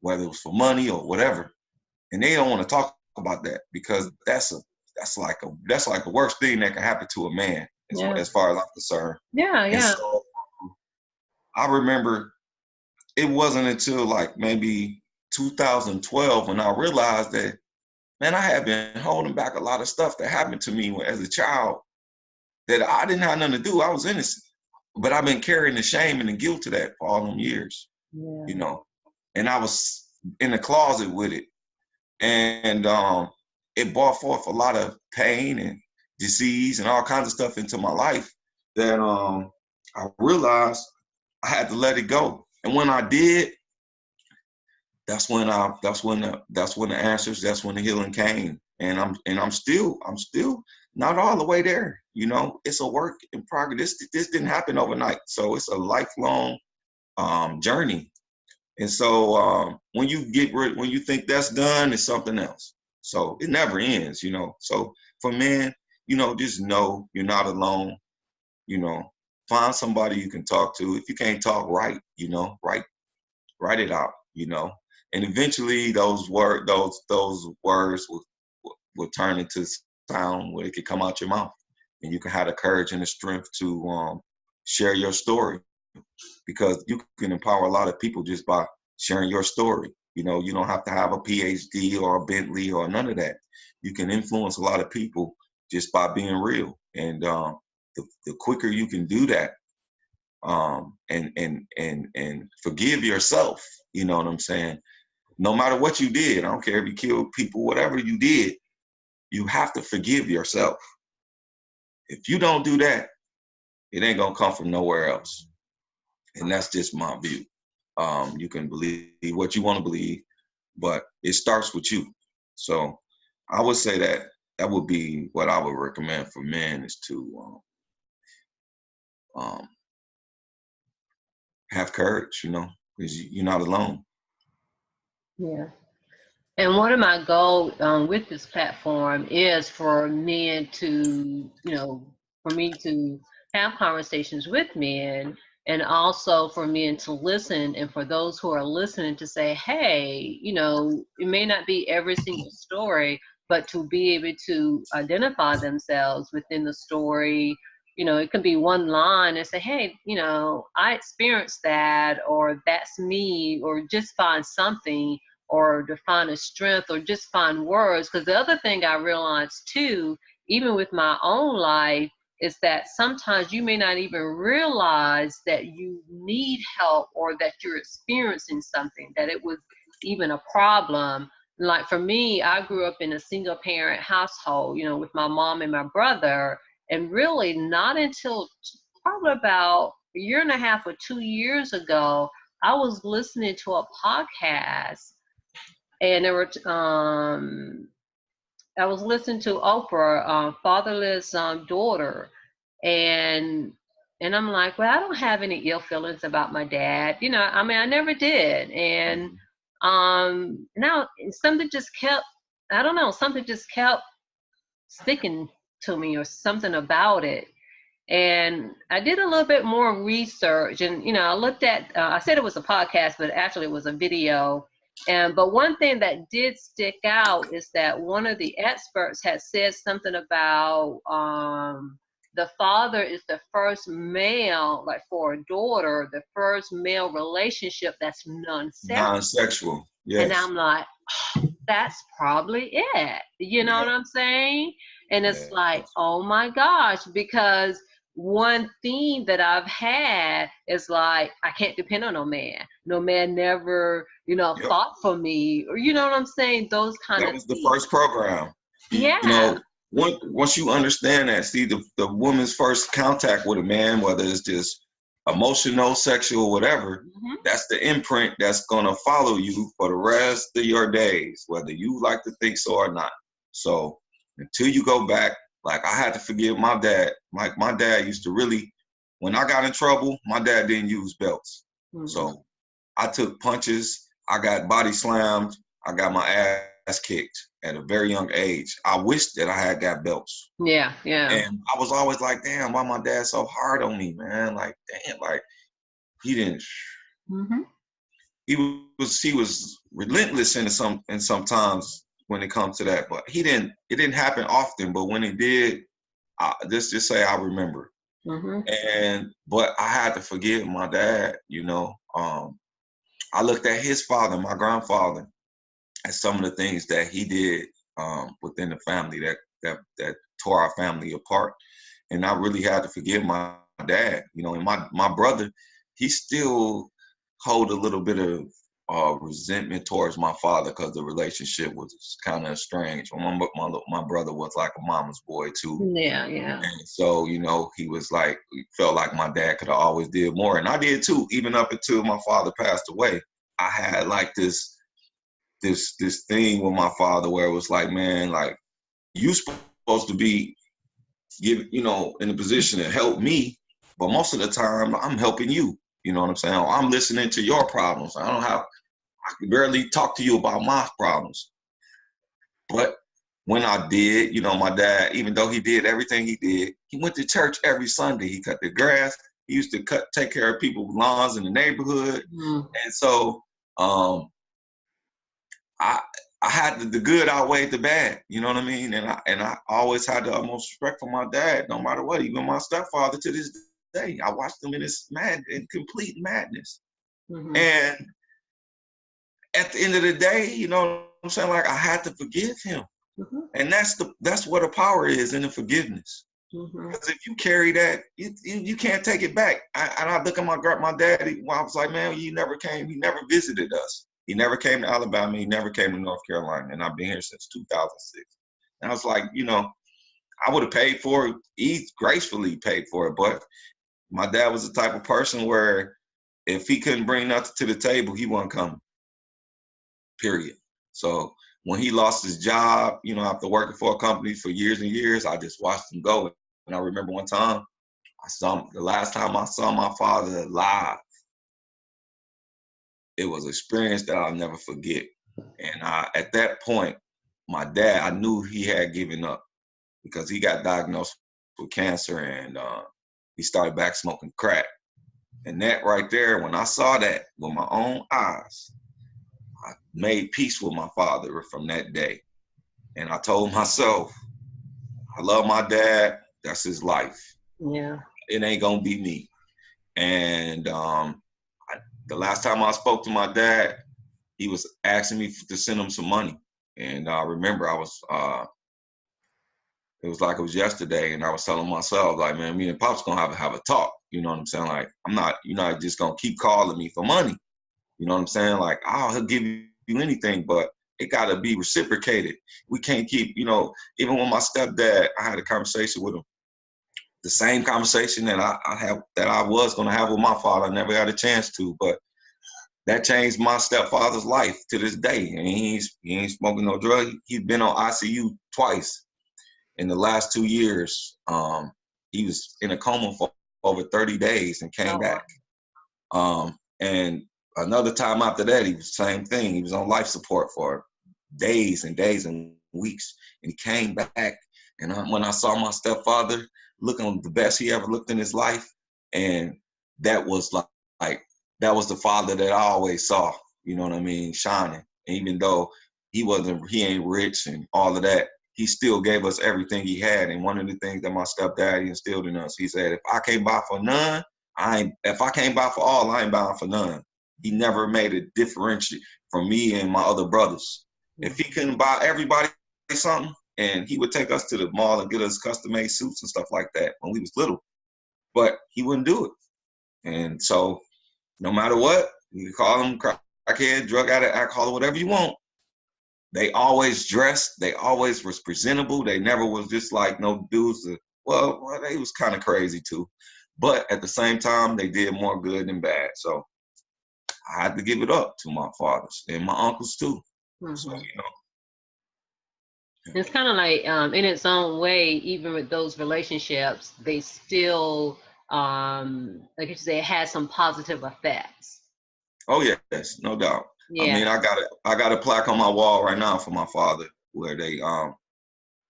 whether it was for money or whatever, and they don't want to talk about that, because that's like the worst thing that can happen to a man, as far as I'm concerned. Yeah, And so I remember it wasn't until like maybe 2012 when I realized that, man, I had been holding back a lot of stuff that happened to me as a child that I didn't have nothing to do. I was innocent. but I've been carrying the shame and the guilt of that for all them years, Yeah. you know. And I was in the closet with it. And it brought forth a lot of pain and disease and all kinds of stuff into my life that I realized I had to let it go. And when I did, that's when the answers, that's when the healing came. And I'm still not all the way there. You know, it's a work in progress. This didn't happen overnight. So it's a lifelong journey. And so when you think that's done, it's something else. So it never ends, you know. So for men, you know, just know you're not alone. You know, find somebody you can talk to. If you can't talk, write. You know, write it out. You know, and eventually those words will turn into sound where it could come out your mouth, and you can have the courage and the strength to share your story, because you can empower a lot of people just by sharing your story. You know, you don't have to have a PhD or a Bentley or none of that. You can influence a lot of people just by being real. And the quicker you can do that, and forgive yourself, you know what I'm saying? No matter what you did, I don't care if you killed people, whatever you did, you have to forgive yourself. If you don't do that, it ain't gonna come from nowhere else. And that's just my view. You can believe what you want to believe, but it starts with you. So I would say that would be what I would recommend for men, is to have courage, you know, because you're not alone. Yeah. And one of my goals with this platform is for men to, for me to have conversations with men, and also for men to listen, and for those who are listening to say, hey, it may not be every single story, but to be able to identify themselves within the story. It can be one line and say, hey, I experienced that, or that's me, or just find something, or to find a strength, or just find words. Because the other thing I realized too, even with my own life, is that sometimes you may not even realize that you need help, or that you're experiencing something, that it was even a problem. Like for me, I grew up in a single parent household, with my mom and my brother. And really not until probably about a year and a half or 2 years ago, I was listening to a podcast, and there were I was listening to Oprah, fatherless daughter, and I'm like, well, I don't have any ill feelings about my dad. I mean, I never did. And now something just kept, I don't know, something just kept sticking to me, or something about it. And I did a little bit more research, and I looked at, I said it was a podcast, but actually it was a video. But one thing that did stick out is that one of the experts had said something about the father is the first male, like for a daughter, the first male relationship that's Non-sexual. and Yes. I'm like, oh, that's probably it. You know what I'm saying? And it's like, oh my gosh, because one theme that I've had is like, I can't depend on no man. No man never, fought for me, or you know what I'm saying? Those kind That of was the things. first program. You Yeah. know, once you understand that, see, the woman's first contact with a man, whether it's just emotional, sexual, whatever, that's the imprint that's going to follow you for the rest of your days, whether you like to think so or not. So until you go back, like I had to forgive my dad. Like my dad used to really, when I got in trouble, my dad didn't use belts. So I took punches, I got body slammed, I got my ass kicked at a very young age. I wish that I had got belts. Yeah. And I was always like, damn, why my dad so hard on me, man? Like, damn, like he didn't. He was relentless in sometimes when it comes to that, but it didn't happen often. But when it did, let's just say I remember. But I had to forgive my dad. I looked at his father, my grandfather, and some of the things that he did within the family that tore our family apart. And I really had to forgive my dad, you know, and my brother, he still hold a little bit of resentment towards my father because the relationship was kind of strange. My brother was like a mama's boy too. Yeah, yeah. And so, you know, he was like, he felt like my dad could have always did more. And I did too, even up until my father passed away. I had like this thing with my father where it was like, man, like, you supposed to be you know, in a position to help me, but most of the time I'm helping you. You know what I'm saying? I'm listening to your problems. I can barely talk to you about my problems. But when I did, you know, my dad, even though he did everything he did, he went to church every Sunday. He cut the grass. He used to take care of people's lawns in the neighborhood. Mm. And so I had the good outweighed the bad, you know what I mean? And I always had the utmost respect for my dad, no matter what. Even my stepfather to this day, I watched him in his in complete madness. Mm-hmm. And at the end of the day, you know what I'm saying? Like, I had to forgive him. Mm-hmm. And that's where the power is, in the forgiveness. Mm-hmm. Because if you carry that, you can't take it back. And I look at my daddy, I was like, man, he never visited us. He never came to Alabama. He never came to North Carolina. And I've been here since 2006. And I was like, you know, I would have paid for it. He gracefully paid for it. But my dad was the type of person where if he couldn't bring nothing to the table, he wasn't coming. Period. So when he lost his job, you know, after working for a company for years and years, I just watched him go. And I remember one time, the last time I saw my father live, it was an experience that I'll never forget. And at that point, my dad, I knew he had given up because he got diagnosed with cancer, and he started back smoking crack. And that right there, when I saw that with my own eyes, I made peace with my father from that day. And I told myself, I love my dad. That's his life. Yeah. It ain't gonna be me. And the last time I spoke to my dad, he was asking me to send him some money. And I remember it was like it was yesterday, and I was telling myself, like, man, me and Pop's gonna have a talk. You know what I'm saying? Like, you're not just gonna keep calling me for money. You know what I'm saying? Like, he'll give you anything, but it gotta be reciprocated. We can't keep, you know, even with my stepdad, I had a conversation with him. The same conversation that I was gonna have with my father. I never got a chance to, but that changed my stepfather's life to this day. And he ain't smoking no drug. He's been on ICU twice in the last 2 years. He was in a coma for over 30 days and came back. And another time after that, he was the same thing. He was on life support for days and days and weeks. And he came back. And when I saw my stepfather looking the best he ever looked in his life, and that was like that was the father that I always saw, you know what I mean, shining. And even though he ain't rich and all of that, he still gave us everything he had. And one of the things that my stepdad instilled in us, he said, if I can't buy for none, if I can't buy for all, I ain't buying for none. He never made a differentiate from me and my other brothers. If he couldn't buy everybody something, and he would take us to the mall and get us custom-made suits and stuff like that when we was little, but he wouldn't do it. And so no matter what, you call them crackhead, drug addict, alcohol, whatever you want, they always dressed, they always was presentable. They never was just like no dudes well, they was kind of crazy too. But at the same time, they did more good than bad. So I had to give it up to my fathers and my uncles too. Mm-hmm. So, you know. It's kind of like, in its own way, even with those relationships, they still, like you say, it has some positive effects. Oh yes, no doubt. Yeah. I mean, I got a plaque on my wall right now for my father, where they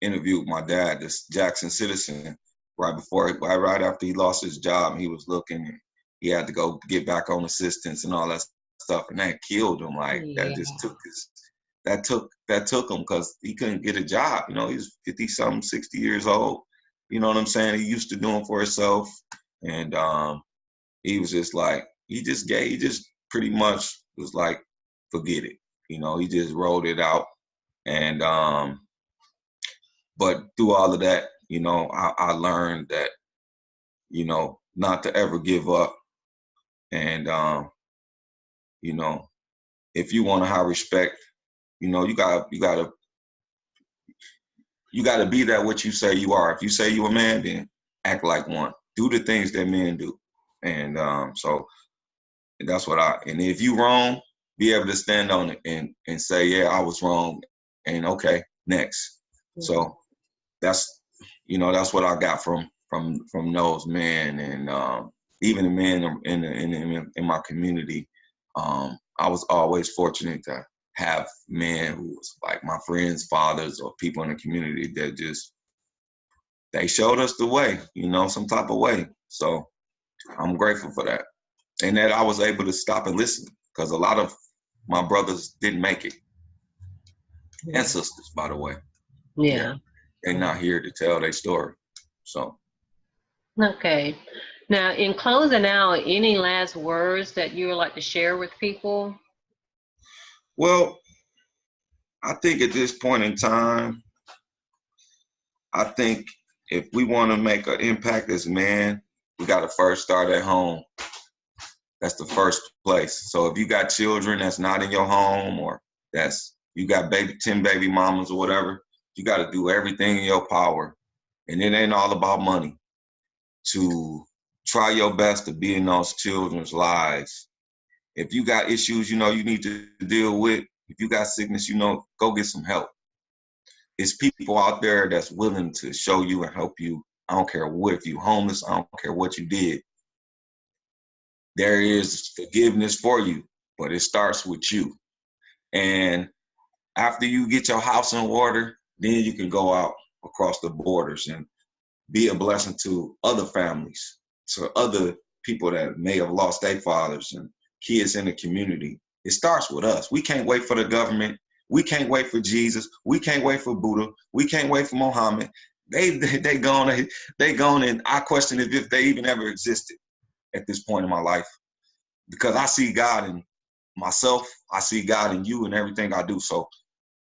interviewed my dad, this Jackson citizen, right after he lost his job. And he was looking, and he had to go get back on assistance and all that stuff, and that killed him. Like, that just took that took him, because he couldn't get a job. You know, he's 50-something, 60 years old. You know what I'm saying? He used to doing for himself, and he was just like, he just pretty much was like, forget it. You know, he just rolled it out. And but through all of that, you know, I learned that, you know, not to ever give up. And, you know, if you want to have respect, you know, you gotta be that what you say you are. If you say you a man, then act like one. Do the things that men do. And so that's what and if you wrong, be able to stand on it and say, yeah, I was wrong. And okay, next. So that's, you know, that's what I got from those men. And even the men in my community, I was always fortunate to have men who was like my friends, fathers, or people in the community that just, they showed us the way, you know, some type of way. So I'm grateful for that. And that I was able to stop and listen, because a lot of my brothers didn't make it. And sisters, by the way. Yeah. They're not here to tell their story. So. Okay. Now, in closing out, any last words that you would like to share with people? Well, I think at this point in time, I think if we want to make an impact as men, we got to first start at home. That's the first place. So if you got children that's not in your home, or you got 10 baby mamas or whatever, you got to do everything in your power. And it ain't all about money, to try your best to be in those children's lives. If you got issues, you know, you need to deal with, if you got sickness, you know, go get some help. It's people out there that's willing to show you and help you. I don't care what, if you homeless, I don't care what you did. There is forgiveness for you, but it starts with you. And after you get your house in order, then you can go out across the borders and be a blessing to other families, to other people that may have lost their fathers and kids in the community. It starts with us. We can't wait for the government. We can't wait for Jesus. We can't wait for Buddha. We can't wait for Muhammad. They gone, and I question if they even ever existed at this point in my life, because I see God in myself. I see God in you and everything I do. So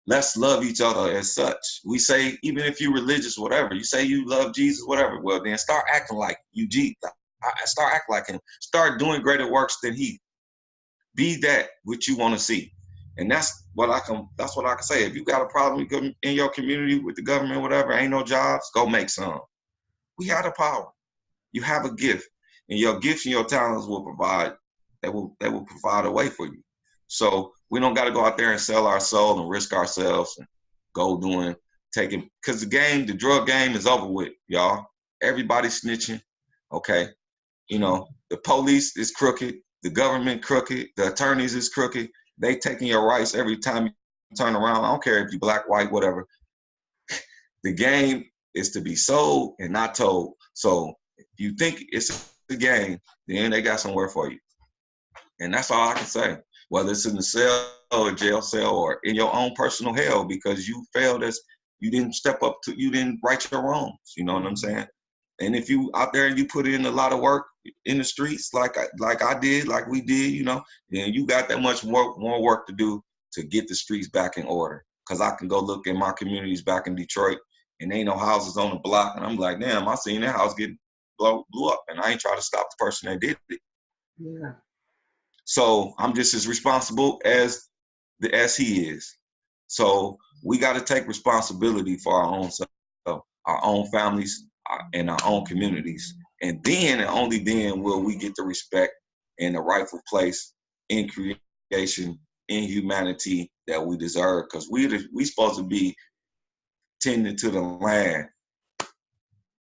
let's love each other as such. We say, even if you're religious, whatever, you say you love Jesus, whatever, well, then start acting like you, start acting like him. Start doing greater works than he. Be that which you want to see. And that's what I can say. If you got a problem in your community with the government, whatever, ain't no jobs, go make some. We have the power. You have a gift, and your gifts and your talents will provide, they will provide a way for you. So we don't got to go out there and sell our soul and risk ourselves and go taking, because the drug game is over with, y'all. Everybody's snitching. Okay. You know, the police is crooked, the government crooked, the attorneys is crooked. They taking your rights every time you turn around. I don't care if you're black, white, whatever. The game is to be sold and not told. So if you think it's a game, then they got somewhere for you. And that's all I can say. Whether it's in the cell or jail cell or in your own personal hell, because you failed you didn't step up you didn't right your wrongs. You know what I'm saying? And if you out there and you put in a lot of work in the streets, like I did, like we did, you know, then you got that much more work to do to get the streets back in order. Because I can go look at my communities back in Detroit, and there ain't no houses on the block, and I'm like, damn, I seen that house get blew up, and I ain't trying to stop the person that did it. Yeah. So I'm just as responsible as he is. So we got to take responsibility for our own self, our own families, and our own communities. And then, and only then, will we get the respect and the rightful place in creation, in humanity that we deserve. Because we supposed to be tending to the land,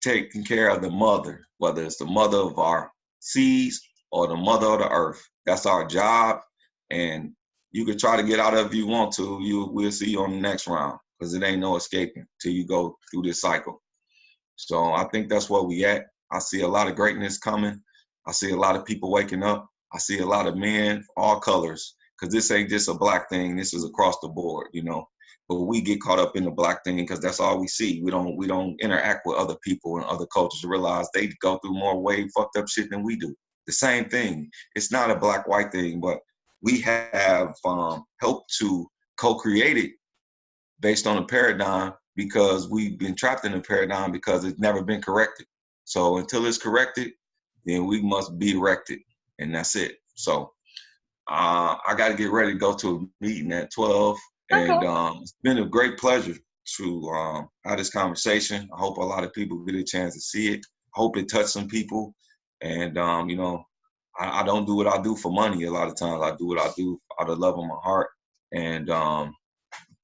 taking care of the mother, whether it's the mother of our seeds or the mother of the earth. That's our job. And you can try to get out of it if you want to. We'll see you on the next round, because it ain't no escaping till you go through this cycle. So I think that's where we at. I see a lot of greatness coming. I see a lot of people waking up. I see a lot of men, all colors, because this ain't just a black thing. This is across the board, you know. But we get caught up in the black thing because that's all we see. We don't interact with other people and other cultures to realize they go through more way fucked up shit than we do. The same thing. It's not a black-white thing, but we have helped to co-create it based on a paradigm, because we've been trapped in a paradigm because it's never been corrected. So until it's corrected, then we must be erected, and that's it. So I got to get ready to go to a meeting at 12, and Okay. it's been a great pleasure to have this conversation. I hope a lot of people get a chance to see it. I hope it touched some people, and you know, I don't do what I do for money. A lot of times, I do what I do out of love of my heart, and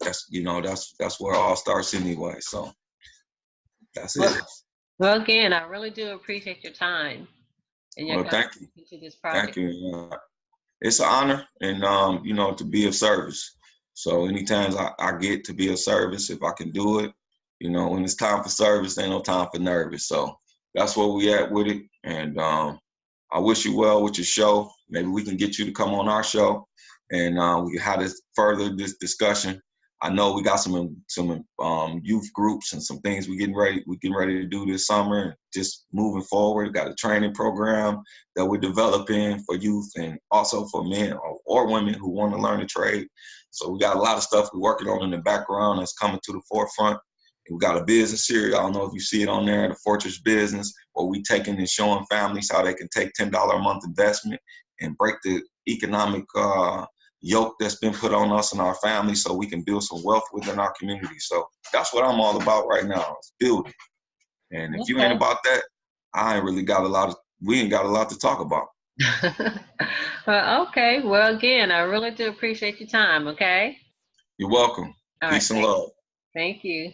that's, you know, that's where it all starts anyway. So that's it. Well, again, I really do appreciate your time and your Well, thank you, contribution to this thank project. you. It's an honor, and you know, to be of service. So anytime I get to be of service, if I can do it, you know, when it's time for service, ain't no time for nervous. So that's where we at with it. And I wish you well with your show. Maybe we can get you to come on our show, and we can have this discussion. I know we got some youth groups and some things we getting ready to do this summer, and just moving forward. We got a training program that we're developing for youth and also for men or women who want to learn a trade. So we got a lot of stuff we're working on in the background that's coming to the forefront. We got a business series. I don't know if you see it on there, the Fortress Business, where we taking and showing families how they can take $10 a month investment and break the economic yoke that's been put on us and our families, so we can build some wealth within our community. So that's what I'm all about right now, is building. And if you ain't Okay. about that, I ain't really got we ain't got a lot to talk about. Well, okay. Well, again, I really do appreciate your time. Okay. You're welcome. All right. Peace and love. Thank you.